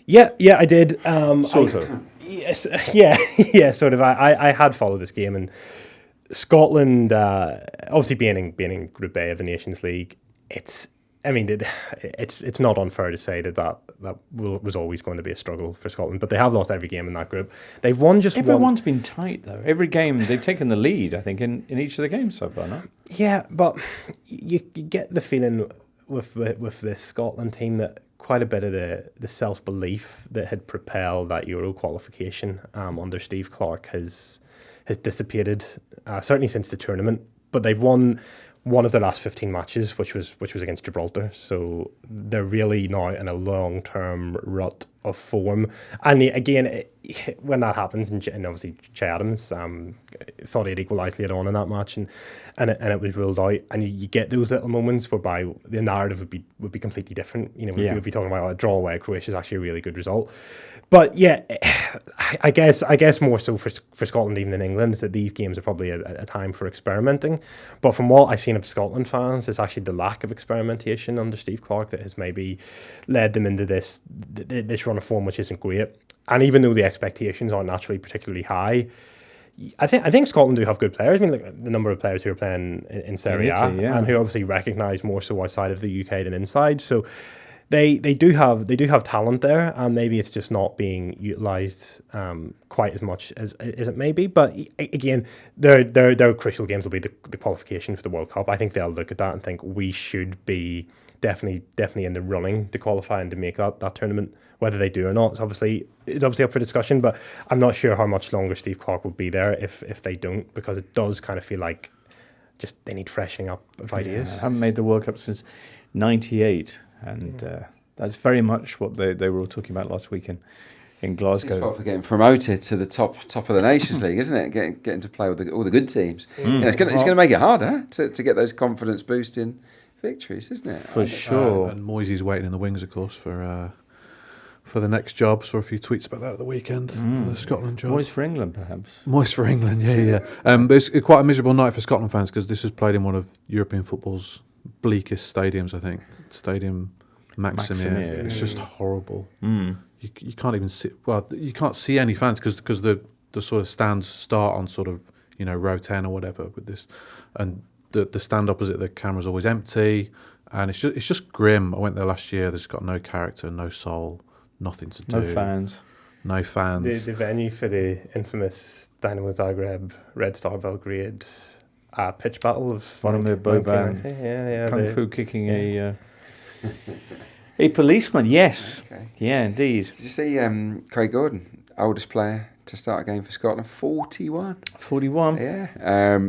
Yeah, I did.
Sort of.
Yes, yeah, sort of. I had followed this game, and Scotland, obviously being in Group A of the Nations League, it's not unfair to say that was always going to be a struggle for Scotland, but they have lost every game in that group. They've won just
Everyone's been tight, though. Every game, they've taken the lead, I think, in each of the games so far, no?
Yeah, but you get the feeling with this Scotland team that quite a bit of the self-belief that had propelled that Euro qualification under Steve Clarke has dissipated, certainly since the tournament. But they've won one of the last 15 matches, which was against Gibraltar. So they're really now in a long-term rut of form. And again, when that happens, and obviously Che Adams thought he'd equalised later on in that match, and it was ruled out. And you get those little moments whereby the narrative would be completely different. You know, we would be talking about a draw away at Croatia is actually a really good result. But yeah, I guess more so for Scotland even than England is that these games are probably a time for experimenting. But from what I've seen of Scotland fans, it's actually the lack of experimentation under Steve Clarke that has maybe led them into this run of form, which isn't great. And even though the expectations aren't naturally particularly high, I think Scotland do have good players. I mean, like the number of players who are playing in Serie A and who obviously recognise more so outside of the UK than inside. So they do have talent there, and maybe it's just not being utilised quite as much as it may be. But again, their crucial games will be the qualification for the World Cup. I think they'll look at that and think we should be definitely in the running to qualify and to make that tournament. Whether they do or not, it's obviously up for discussion. But I'm not sure how much longer Steve Clarke will be there if they don't, because it does kind of feel like just they need freshening up of ideas.
I haven't made the World Cup since '98, and that's very much what they were all talking about last weekend in Glasgow.
It's for getting promoted to the top of the Nations League, isn't it? Getting to play with all the good teams. You know, it's going to make it harder to get those confidence boosting victories, isn't it?
For sure.
And Moisey's waiting in the wings, of course, for the next job. Saw a few tweets about that at the weekend for the Scotland job.
Moist for England, perhaps.
Moist for England, yeah. But it's quite a miserable night for Scotland fans because this was played in one of European football's bleakest stadiums, I think. Stadium Maximir. It's just horrible. You can't even see. Well, you can't see any fans because the sort of stands start on sort of row 10 or whatever with this, and the stand opposite the camera's always empty, and it's just grim. I went there last year. There's got no character, no soul, nothing to do. No fans.
The venue for the infamous Dynamo Zagreb, Red Star Belgrade pitch battle of
Vladimir Boban, kung fu kicking a policeman. Yes, yeah, indeed.
Did you see Craig Gordon, oldest player to start a game for Scotland? 41.
41.
Yeah.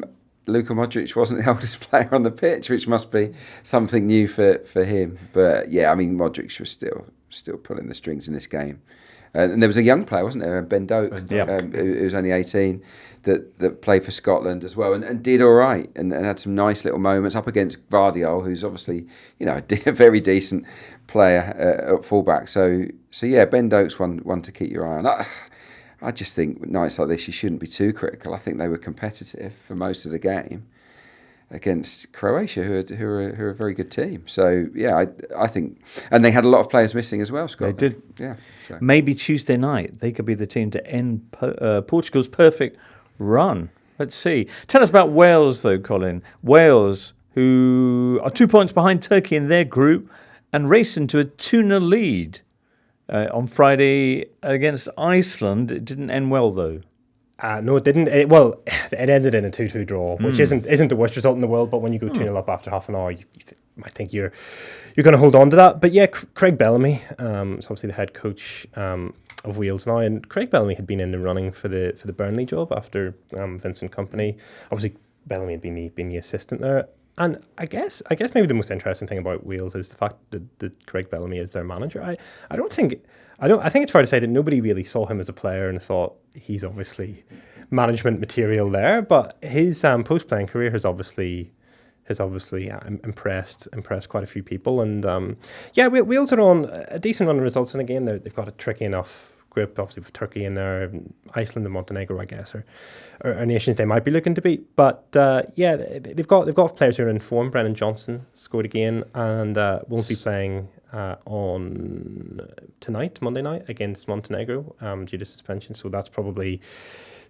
Luka Modric wasn't the oldest player on the pitch, which must be something new for him. But yeah, I mean, Modric was still pulling the strings in this game. And there was a young player, wasn't there, Ben Doak,
Doak.
who was only 18, that played for Scotland as well, and did all right, and had some nice little moments up against Vardiol, who's obviously, a very decent player at fullback. So yeah, Ben Doak's one to keep your eye on. I just think nights like this, you shouldn't be too critical. I think they were competitive for most of the game against Croatia, who are a very good team. So yeah, I think, and they had a lot of players missing as well. Scotland.
They did.
Yeah. So.
Maybe Tuesday night they could be the team to end Portugal's perfect run. Let's see. Tell us about Wales, though, Colin. Wales, who are 2 points behind Turkey in their group and racing to a 2-0 lead on Friday against Iceland. It didn't end well, though.
No, it didn't. It ended in a 2-2 draw, which isn't the worst result in the world. But when you go 2-0 up after half an hour, you might think you're going to hold on to that. But yeah, Craig Bellamy, is obviously the head coach of Wales now, and Craig Bellamy had been in the running for the Burnley job after Vincent Kompany. Obviously, Bellamy had been the assistant there. And I guess maybe the most interesting thing about Wales is the fact that Craig Bellamy is their manager. I think it's fair to say that nobody really saw him as a player and thought he's obviously management material there. But his post-playing career has obviously impressed quite a few people. And Wales are on a decent run of results. And again, they've got a tricky enough group, obviously with Turkey in there, Iceland and Montenegro, I guess, are nations they might be looking to beat. But they've got players who are in form. Brennan Johnson scored again and won't be playing on Monday night against Montenegro due to suspension. So that's probably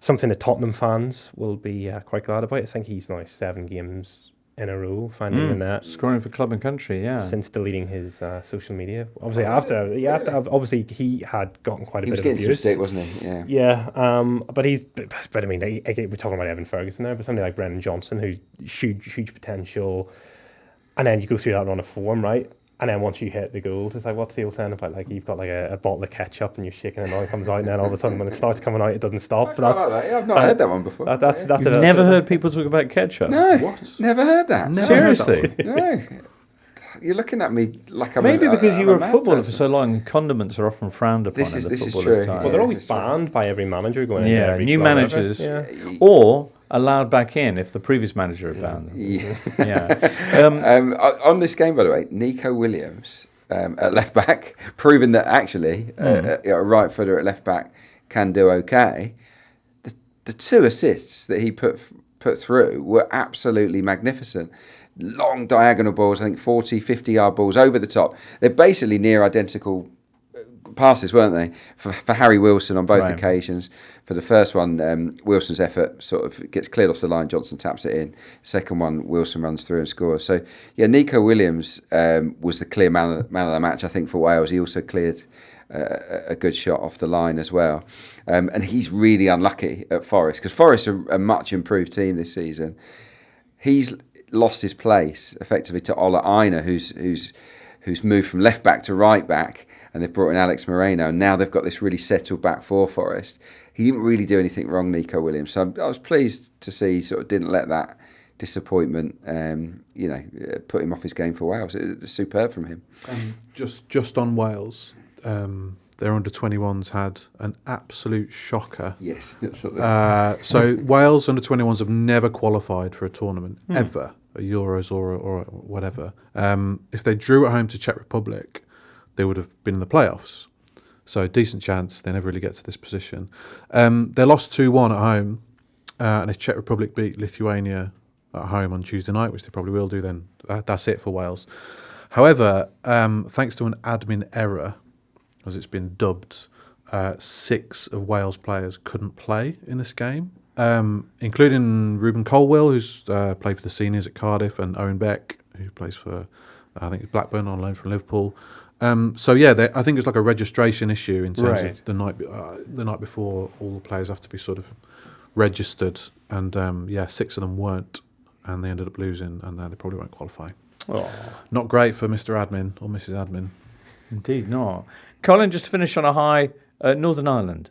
something that Tottenham fans will be quite glad about. I think he's now 7 games in a row finding the net,
scoring for club and country,
since deleting his social media. Obviously, obviously he had gotten quite a bit of abuse.
He was getting some stick, wasn't he?
Yeah. But I mean, we're talking about Evan Ferguson there, but somebody like Brennan Johnson, who's huge potential, and then you go through that run of form, right? And then once you hit the goals, it's like, what's the old saying about, like, you've got like a bottle of ketchup and you're shaking it and it comes out, and then all of a sudden when it starts coming out, it doesn't stop.
But I've not heard that one before.
You've never heard people talk about ketchup?
No,
What?
never heard that.
Seriously?
No. You're looking at me like I'm
Maybe because you were a
mad
footballer for
person.
so long, and condiments are often frowned upon.
This
in the
is
footballer's
true.
time.
Well, they're always
That's true.
banned by every manager going into every
new
club
managers,
ever. Yeah.
or allowed back in if the previous manager had banned them.
Yeah. On this game, by the way, Nico Williams at left back, proving that actually a right footer at left back can do okay. The 2 assists that he put through were absolutely magnificent. Long diagonal balls, I think 40, 50-yard balls over the top. They're basically near identical passes, weren't they? For Harry Wilson on both occasions. For the first one, Wilson's effort sort of gets cleared off the line. Johnson taps it in. Second one, Wilson runs through and scores. So yeah, Nico Williams was the clear man of the match, I think, for Wales. He also cleared a good shot off the line as well. And he's really unlucky at Forest, because Forest are a much improved team this season. He's lost his place effectively to Ola Aina, who's moved from left back to right back, and they've brought in Alex Moreno, and now they've got this really settled back four Forest. He didn't really do anything wrong, Nico Williams, so I was pleased to see he sort of didn't let that disappointment put him off his game for Wales. It was superb from him.
Just on Wales, their under-21s had an absolute shocker.
Yes. That's what
So Wales under-21s have never qualified for a tournament, ever, Euros or whatever. If they drew at home to Czech Republic, they would have been in the playoffs. So decent chance they never really get to this position. They lost 2-1 at home, and if Czech Republic beat Lithuania at home on Tuesday night, which they probably will do, then that's it for Wales. However, thanks to an admin error, as it's been dubbed, 6 of Wales players couldn't play in this game, including Ruben Colwill, who's played for the seniors at Cardiff, and Owen Beck, who plays for, I think, Blackburn on loan from Liverpool. I think it's like a registration issue in terms of the night before. All the players have to be sort of registered, and 6 of them weren't, and they ended up losing, and they probably won't qualify.
Oh.
Not great for Mr. Admin or Mrs. Admin.
Indeed not. Colin, just to finish on a high, Northern Ireland.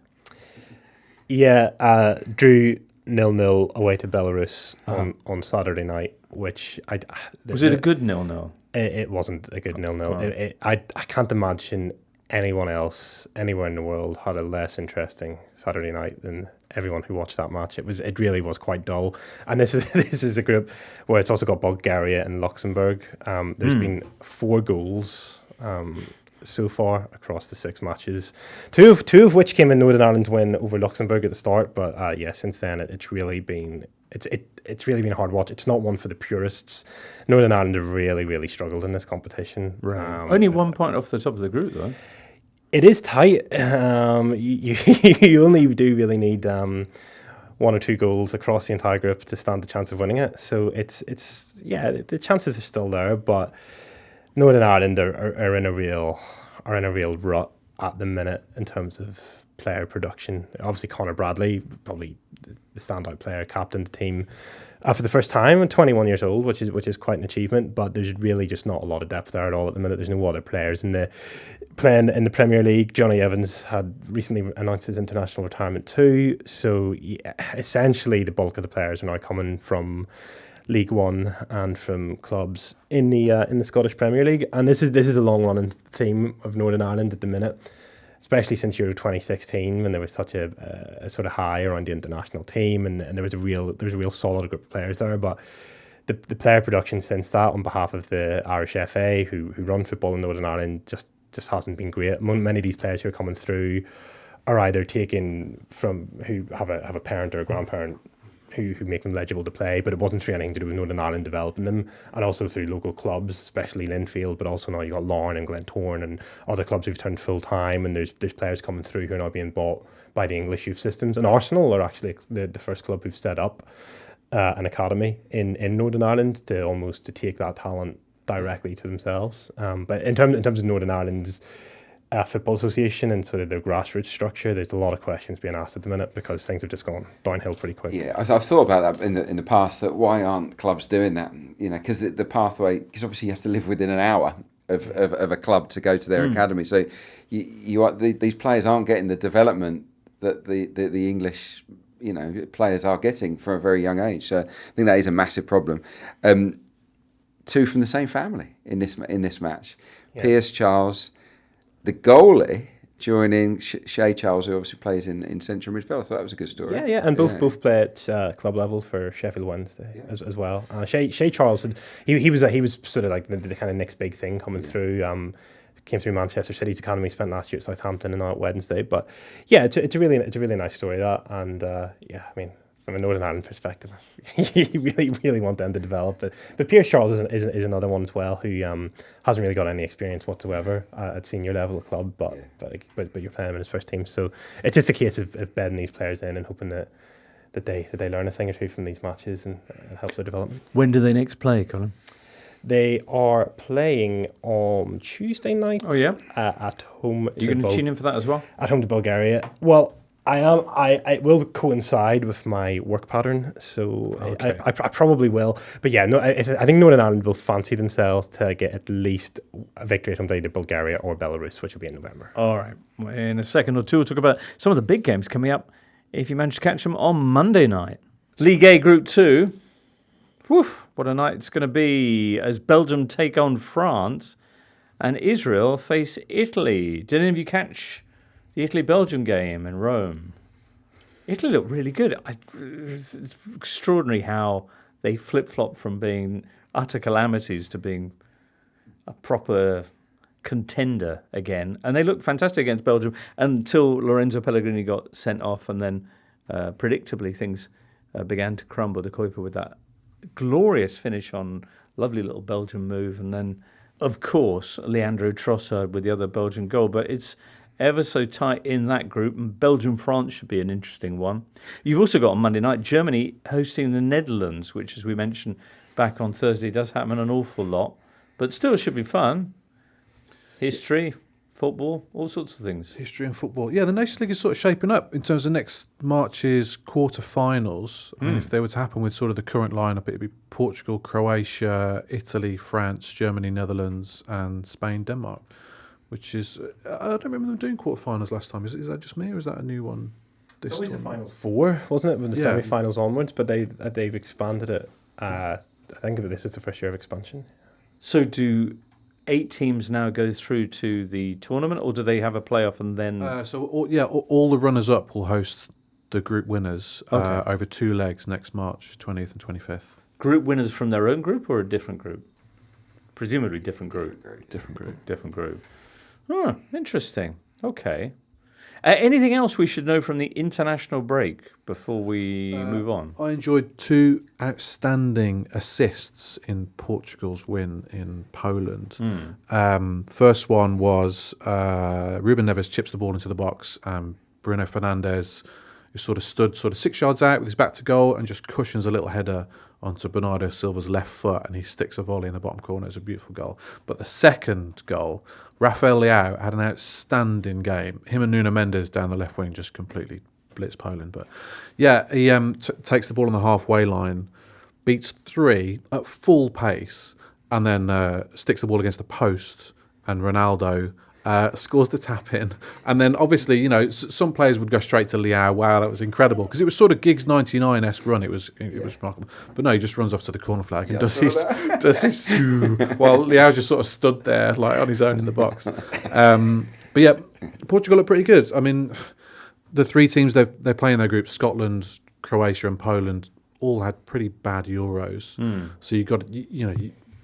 Yeah, drew 0-0 away to Belarus on Saturday night, which
Was it a good 0-0?
It wasn't a good 0-0. I can't imagine anyone else anywhere in the world had a less interesting Saturday night than everyone who watched that match. It really was quite dull. And this is a group where it's also got Bulgaria and Luxembourg. There's been 4 goals so far across the 6 matches, two of which came in Northern Ireland's win over Luxembourg at the start. But since then it's really been a hard watch. It's not one for the purists. Northern Ireland have really struggled in this competition.
Right. Only 1 point off the top of the group, though.
It is tight. You only do really need 1 or 2 goals across the entire group to stand the chance of winning it. So it's the chances are still there, but Northern Ireland are in a real rut at the minute in terms of player production. Obviously, Conor Bradley, probably the standout player, captained the team for the first time at 21 years old, which is quite an achievement. But there's really just not a lot of depth there at all at the minute. There's no other players playing in the Premier League. Johnny Evans had recently announced his international retirement too. So essentially, the bulk of the players are now coming from League One and from clubs in the Scottish Premier League. And this is a long running theme of Northern Ireland at the minute, especially since Euro 2016, when there was such a sort of high around the international team, and there was a real solid group of players there. But the player production since that, on behalf of the Irish FA, who run football in Northern Ireland, just hasn't been great. Many of these players who are coming through are either taken from who have a parent or a grandparent who make them eligible to play, but it wasn't through anything to do with Northern Ireland developing them, and also through local clubs, especially Linfield, but also now you got Larne and Glentoran and other clubs who've turned full time, and there's players coming through who are now being bought by the English youth systems. And Arsenal are actually the first club who've set up an academy in Northern Ireland to take that talent directly to themselves. But in terms of Northern Ireland's Football Association and sort of their grassroots structure, there's a lot of questions being asked at the minute because things have just gone downhill pretty quick.
Yeah, I've thought about that in the past, that why aren't clubs doing that? You know, because the pathway, because obviously you have to live within an hour of a club to go to their academy. So these players aren't getting the development that the English players are getting from a very young age. So I think that is a massive problem. 2 from the same family in this match. Yeah. Piers Charles, the goalie, joining Shay Charles, who obviously plays in central midfield. I thought that was a good story.
Yeah, and both play at club level for Sheffield Wednesday as well. Shay Charles, he was sort of like the kind of next big thing coming through. Came through Manchester City's academy, spent last year at Southampton and now at Wednesday. But yeah, it's a really nice story, that. And I mean, from a Northern Ireland perspective, you really want them to develop. But Piers Charles is another one as well who hasn't really got any experience whatsoever at senior level of club, but you're playing him in his first team. So it's just a case of bedding these players in and hoping that they learn a thing or two from these matches and it helps their development.
When do they next play, Colin?
They are playing on Tuesday night.
Oh yeah,
at home.
Are you going to tune in for that as well?
At home to Bulgaria. Well, I am. It will coincide with my work pattern, so okay. I probably will. But yeah, no. I think Northern Ireland will fancy themselves to get at least a victory at home to either Bulgaria or Belarus, which will be in November.
All right. In a second or two, we'll talk about some of the big games coming up, if you manage to catch them on Monday night. League A Group 2. Woof, what a night it's going to be as Belgium take on France and Israel face Italy. Did any of you catch the Italy-Belgium game in Rome? Italy looked really good. It's extraordinary how they flip-flop from being utter calamities to being a proper contender again. And they looked fantastic against Belgium until Lorenzo Pellegrini got sent off, and then predictably things began to crumble. De Kuyper with that glorious finish on lovely little Belgian move, and then of course Leandro Trossard with the other Belgian goal. But it's ever so tight in that group, and Belgium-France should be an interesting one. You've also got on Monday night Germany hosting the Netherlands, which, as we mentioned back on Thursday, does happen an awful lot, but still should be fun. History, football, all sorts of things.
History and football. Yeah, the Nations League is sort of shaping up in terms of next March's quarter-finals. I mean, if they were to happen with sort of the current lineup, it'd be Portugal, Croatia, Italy, France, Germany, Netherlands, and Spain, Denmark, which is... I don't remember them doing quarter-finals last time. Is that just me, or is that a new one?
This always the final 4, wasn't it, with the semi-finals onwards? But they've expanded it. I think that this is the first year of expansion.
So do 8 teams now go through to the tournament, or do they have a playoff and then?
All the runners-up will host the group winners over 2 legs next March 20th and 25th.
Group winners from their own group or a different group? Presumably different group. Different group. Oh, interesting. Okay. Anything else we should know from the international break before we move on?
I enjoyed 2 outstanding assists in Portugal's win in Poland. First one was Ruben Neves chips the ball into the box, and Bruno Fernandes, who sort of stood 6 yards out with his back to goal and just cushions a little header onto Bernardo Silva's left foot, and he sticks a volley in the bottom corner. It's a beautiful goal. But the second goal, Rafael Leao had an outstanding game. Him and Nuno Mendes down the left wing just completely blitz Poland. But yeah, he takes the ball on the halfway line, beats 3 at full pace, and then sticks the ball against the post, and Ronaldo scores the tap in. And then obviously, some players would go straight to Leao. Wow, that was incredible, because it was sort of Giggs 99-esque run. It was remarkable. But no, he just runs off to the corner flag and does his while Leao just sort of stood there like on his own in the box. But yeah, Portugal look pretty good. I mean, the 3 teams they play in their group, Scotland, Croatia and Poland, all had pretty bad Euros. So you got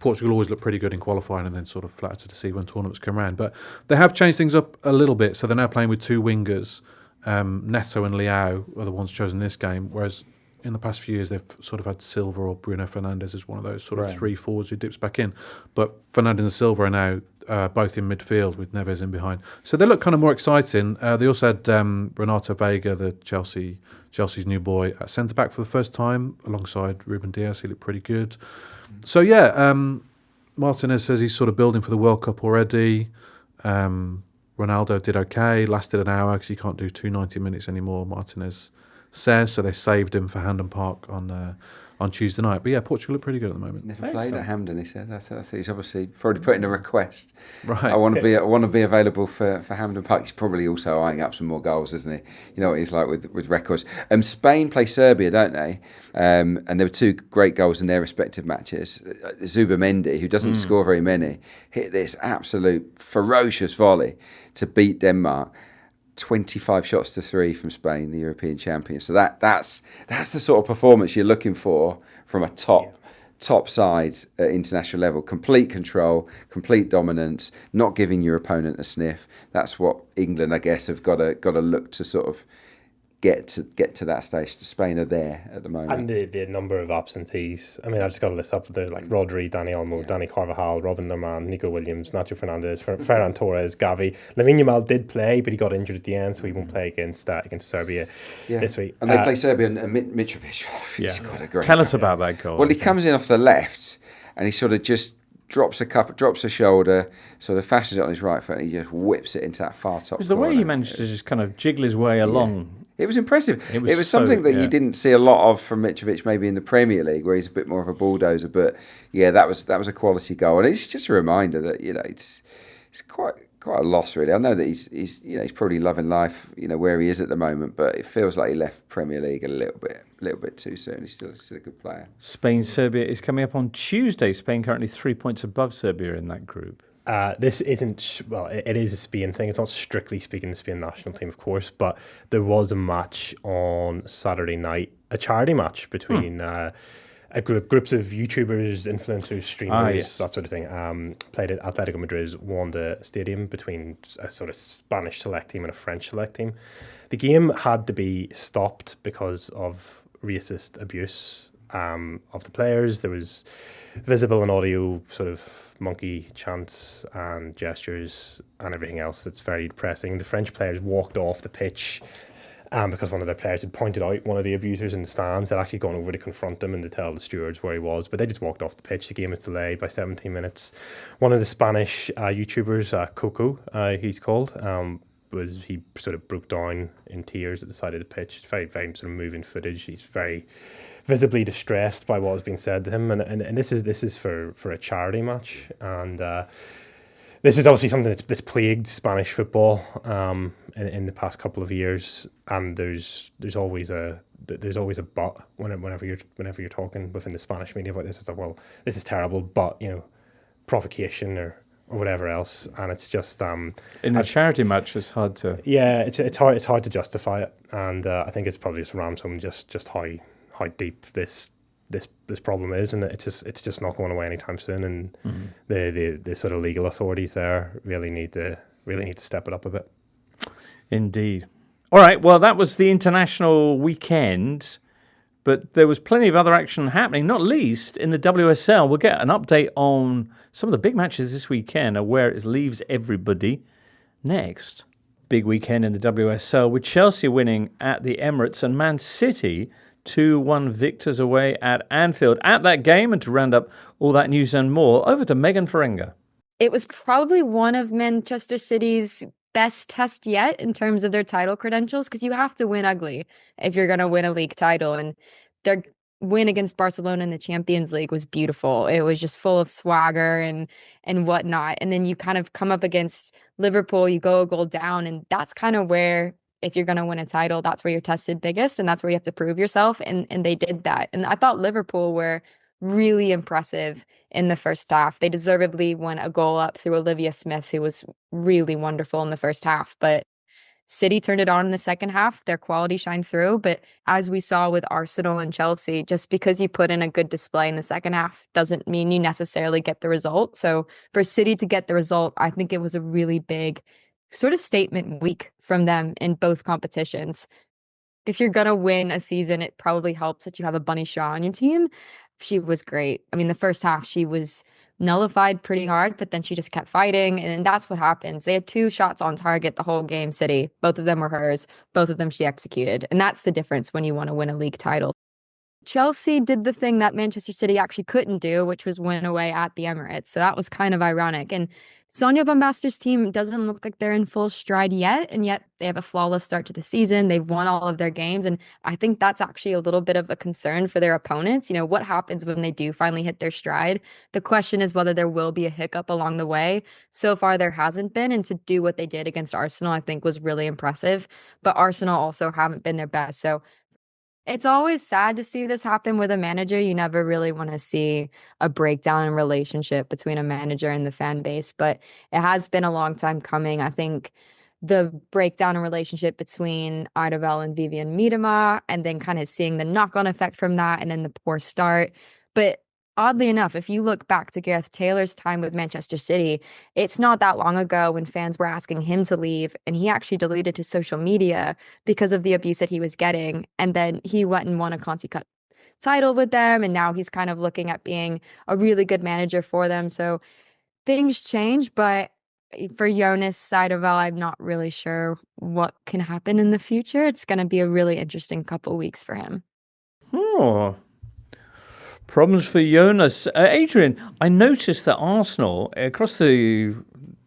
Portugal always look pretty good in qualifying, and then sort of flattered to see when tournaments come around. But they have changed things up a little bit, so they're now playing with 2 wingers. Neto and Leao are the ones chosen in this game, whereas in the past few years they've sort of had Silva or Bruno Fernandes as one of those sort of 3 forwards who dips back in. But Fernandes and Silva are now both in midfield with Neves in behind. So they look kind of more exciting. They also had Renato Veiga, the Chelsea's new boy, at centre-back for the first time alongside Ruben Dias. He looked pretty good. So yeah, Martinez says he's sort of building for the World Cup already. Ronaldo did okay, lasted an hour because he can't do 290 minutes anymore, Martinez says. So they saved him for Hampden Park on Tuesday night. But yeah, Portugal look pretty good at the moment.
Never played at Hampden, he said. I think he's obviously probably putting a request.
Right.
I want to be available for Hampden Park. He's probably also eyeing up some more goals, isn't he? You know what he's like with records. Spain play Serbia, don't they? And there were 2 great goals in their respective matches. Zubamendi, who doesn't score very many, hit this absolute ferocious volley to beat Denmark. 25 shots to 3 from Spain, the European champions. So that's the sort of performance you're looking for from a top side at international level. Complete control, complete dominance, not giving your opponent a sniff. That's what England, I guess, have got to look to sort of get to that stage. Spain are there at the moment.
And the number of absentees. I mean, I've just got a list up there, like Rodri, Dani Olmo, Dani Carvajal, Robin Norman, Nico Williams, Nacho Fernandez, Ferran Torres, Gavi. Lamine Yamal did play, but he got injured at the end, so he won't play against Serbia this week.
And they play Serbia, and Mitrovic, he's got a great...
Tell us about that goal.
Well, he comes in off the left, and he sort of just drops a shoulder, sort of fashions it on his right foot, and he just whips it into that far top corner.
It was the way he managed to just kind of jiggle his way along.
It was impressive. It was something that you didn't see a lot of from Mitrovic, maybe in the Premier League, where he's a bit more of a bulldozer. But yeah, that was a quality goal, and it's just a reminder that it's quite a loss, really. I know that he's probably loving life, where he is at the moment, but it feels like he left Premier League a little bit too soon. He's still a good player.
Spain-Serbia is coming up on Tuesday. Spain currently 3 points above Serbia in that group.
This isn't, well, it is a Spain thing. It's not strictly speaking the Spain national team, of course, but there was a match on Saturday night, a charity match between groups of YouTubers, influencers, streamers, that sort of thing. Played at Atletico Madrid's Wanda Stadium between a sort of Spanish select team and a French select team. The game had to be stopped because of racist abuse of the players. There was visible and audio sort of monkey chants and gestures and everything else that's very depressing. The French players walked off the pitch because one of their players had pointed out one of the abusers in the stands. They'd actually gone over to confront him and to tell the stewards where he was, but they just walked off the pitch. The game was delayed by 17 minutes. One of the Spanish YouTubers, Coco, he's called, he sort of broke down in tears at the side of the pitch. It's very, very sort of moving footage. He's very visibly distressed by what was being said to him, and this is for a charity match, and this is obviously something that's plagued Spanish football in the past couple of years, and there's always a but whenever you're talking within the Spanish media about this. It's like, well, this is terrible, but provocation or whatever else, and it's just
in a charity match, it's hard to.
Yeah, it's hard to justify it, and I think it's probably just rams home just how deep this problem is, and it's just not going away anytime soon, and the sort of legal authorities there really need to step it up a bit.
Indeed. All right, well, that was the international weekend, but there was plenty of other action happening, not least in the WSL. We'll get an update on some of the big matches this weekend and where it leaves everybody next. Big weekend in the WSL with Chelsea winning at the Emirates and Man City 2-1 victors away at Anfield. At that game, and to round up all that news and more, over to Megan Feringa.
It was probably one of Manchester City's best test yet in terms of their title credentials, because you have to win ugly if you're going to win a league title. And their win against Barcelona in the Champions League was beautiful. It was just full of swagger and whatnot. And then you kind of come up against Liverpool, you go a goal down, and that's kind of where, if you're going to win a title, that's where you're tested biggest, and that's where you have to prove yourself. And they did that. And I thought Liverpool were really impressive in the first half. They deservedly won a goal up through Olivia Smith, who was really wonderful in the first half. But City turned it on in the second half. Their quality shined through. But as we saw with Arsenal and Chelsea, just because you put in a good display in the second half doesn't mean you necessarily get the result. So for City to get the result, I think it was a really big sort of statement week from them in both competitions. If you're going to win a season, it probably helps that you have a Bunny Shaw on your team. She was great. I mean, the first half, she was nullified pretty hard, but then she just kept fighting. And that's what happens. They had 2 shots on target the whole game, City. Both of them were hers. Both of them she executed. And that's the difference when you want to win a league title. Chelsea did the thing that Manchester City actually couldn't do, which was win away at the Emirates. So that was kind of ironic. And Sonia Bombastor's team doesn't look like they're in full stride yet, and yet they have a flawless start to the season. They've won all of their games, and I think that's actually a little bit of a concern for their opponents. You know, what happens when they do finally hit their stride? The question is whether there will be a hiccup along the way. So far, there hasn't been, and to do what they did against Arsenal, I think was really impressive. But Arsenal also haven't been their best, so it's always sad to see this happen with a manager. You never really want to see a breakdown in relationship between a manager and the fan base, but it has been a long time coming. I think the breakdown in relationship between Eidevall and Vivian Miedema, and then kind of seeing the knock-on effect from that, and then the poor start. But oddly enough, if you look back to Gareth Taylor's time with Manchester City, it's not that long ago when fans were asking him to leave, and he actually deleted his social media because of the abuse that he was getting. And then he went and won a Conti Cup title with them, and now he's kind of looking at being a really good manager for them. So things change, but for Jonas Eidevall, I'm not really sure what can happen in the future. It's going to be a really interesting couple weeks for him.
Oh, problems for Jonas. Adrian, I noticed that Arsenal, across the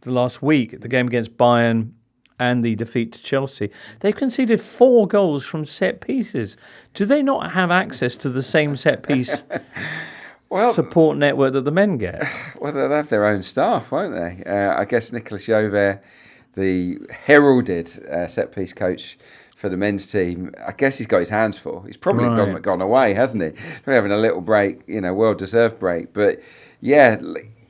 last week, the game against Bayern and the defeat to Chelsea, they've conceded 4 goals from set pieces. Do they not have access to the same set piece support network that the men get?
Well, they'll have their own staff, won't they? I guess Nicolas Jover, the heralded set-piece coach for the men's team, I guess he's got his hands full. He's probably gone away, hasn't he? We're having a little break, well-deserved break. But, yeah,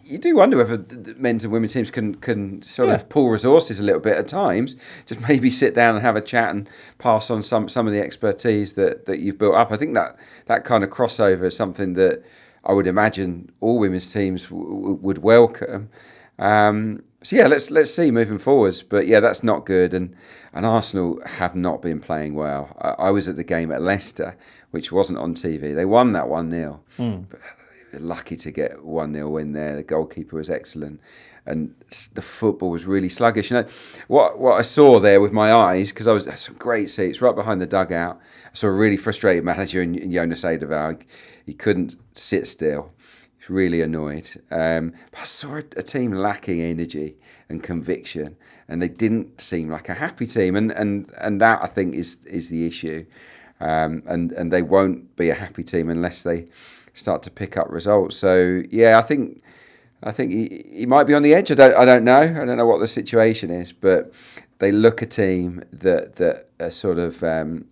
you do wonder whether the men's and women's teams can sort of pull resources a little bit at times. Just maybe sit down and have a chat and pass on some of the expertise that you've built up. I think that kind of crossover is something that I would imagine all women's teams would welcome. So yeah, let's see moving forwards. But yeah, that's not good, and Arsenal have not been playing well. I was at the game at Leicester, which wasn't on TV. They won that 1-0. But they were lucky to get 1-0 win there. The goalkeeper was excellent, and the football was really sluggish. What I saw there with my eyes, because I was some great seats right behind the dugout. I saw a really frustrated manager in Jonas Eidevall. He couldn't sit still. He's really annoyed. But I saw a team lacking energy and conviction, and they didn't seem like a happy team. And that, I think, is the issue. And they won't be a happy team unless they start to pick up results. So yeah, I think he might be on the edge. I don't know. I don't know what the situation is, but they look a team that are sort of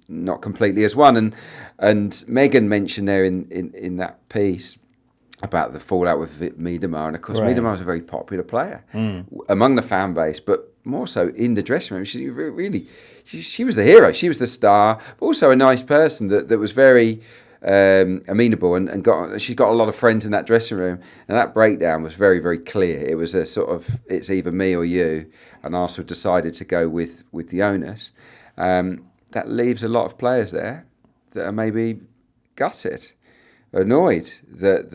not completely as one. And Megan mentioned there in that piece about the fallout with Miedemar, and of course Miedemar was a very popular player among the fan base, but more so in the dressing room. She was the hero. She was the star, but also a nice person that was very amenable and she's got a lot of friends in that dressing room. And that breakdown was very, very clear. It was a sort of, it's either me or you, and Arsenal decided to go with the onus. That leaves a lot of players there that are maybe gutted, annoyed that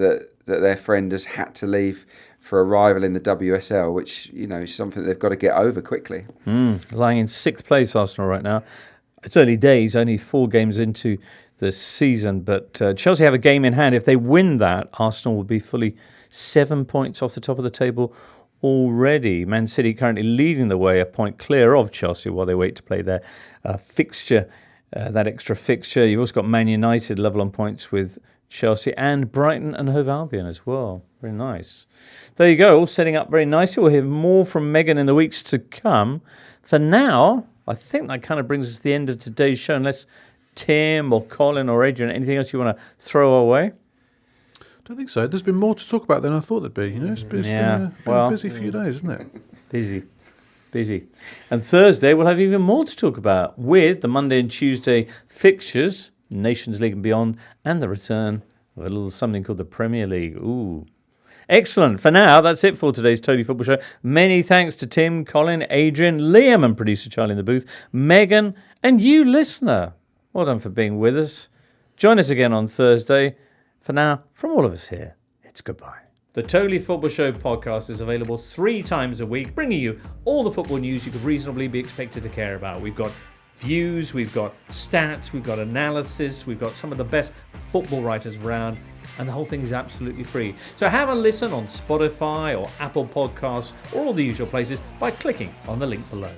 their friend has had to leave for a rival in the WSL, which, is something they've got to get over quickly.
Lying in 6th place, Arsenal, right now. It's early days, only 4 games into the season, but Chelsea have a game in hand. If they win that, Arsenal will be fully 7 points off the top of the table already. Man City currently leading the way, a point clear of Chelsea while they wait to play their fixture, that extra fixture. You've also got Man United level on points with Chelsea and Brighton and Hove Albion as well. Very nice. There you go, all setting up very nicely. We'll hear more from Megan in the weeks to come. For now, I think that kind of brings us to the end of today's show, unless Tim or Colin or Adrian, anything else you want to throw away?
I don't think so. There's been more to talk about than I thought there'd be. It's been a busy few days, isn't it? Busy. And Thursday, we'll have even more to talk about with the Monday and Tuesday fixtures, Nations League and beyond, and the return of a little something called the Premier League. Ooh. Excellent. For now, that's it for today's Totally Football Show. Many thanks to Tim, Colin, Adrian, Liam and producer Charlie in the booth, Megan, and you, listener. Well done for being with us. Join us again on Thursday. For now, from all of us here, it's goodbye. The Totally Football Show podcast is available 3 times a week, bringing you all the football news you could reasonably be expected to care about. We've got views, we've got stats, we've got analysis, we've got some of the best football writers around, and the whole thing is absolutely free. So have a listen on Spotify or Apple Podcasts or all the usual places by clicking on the link below.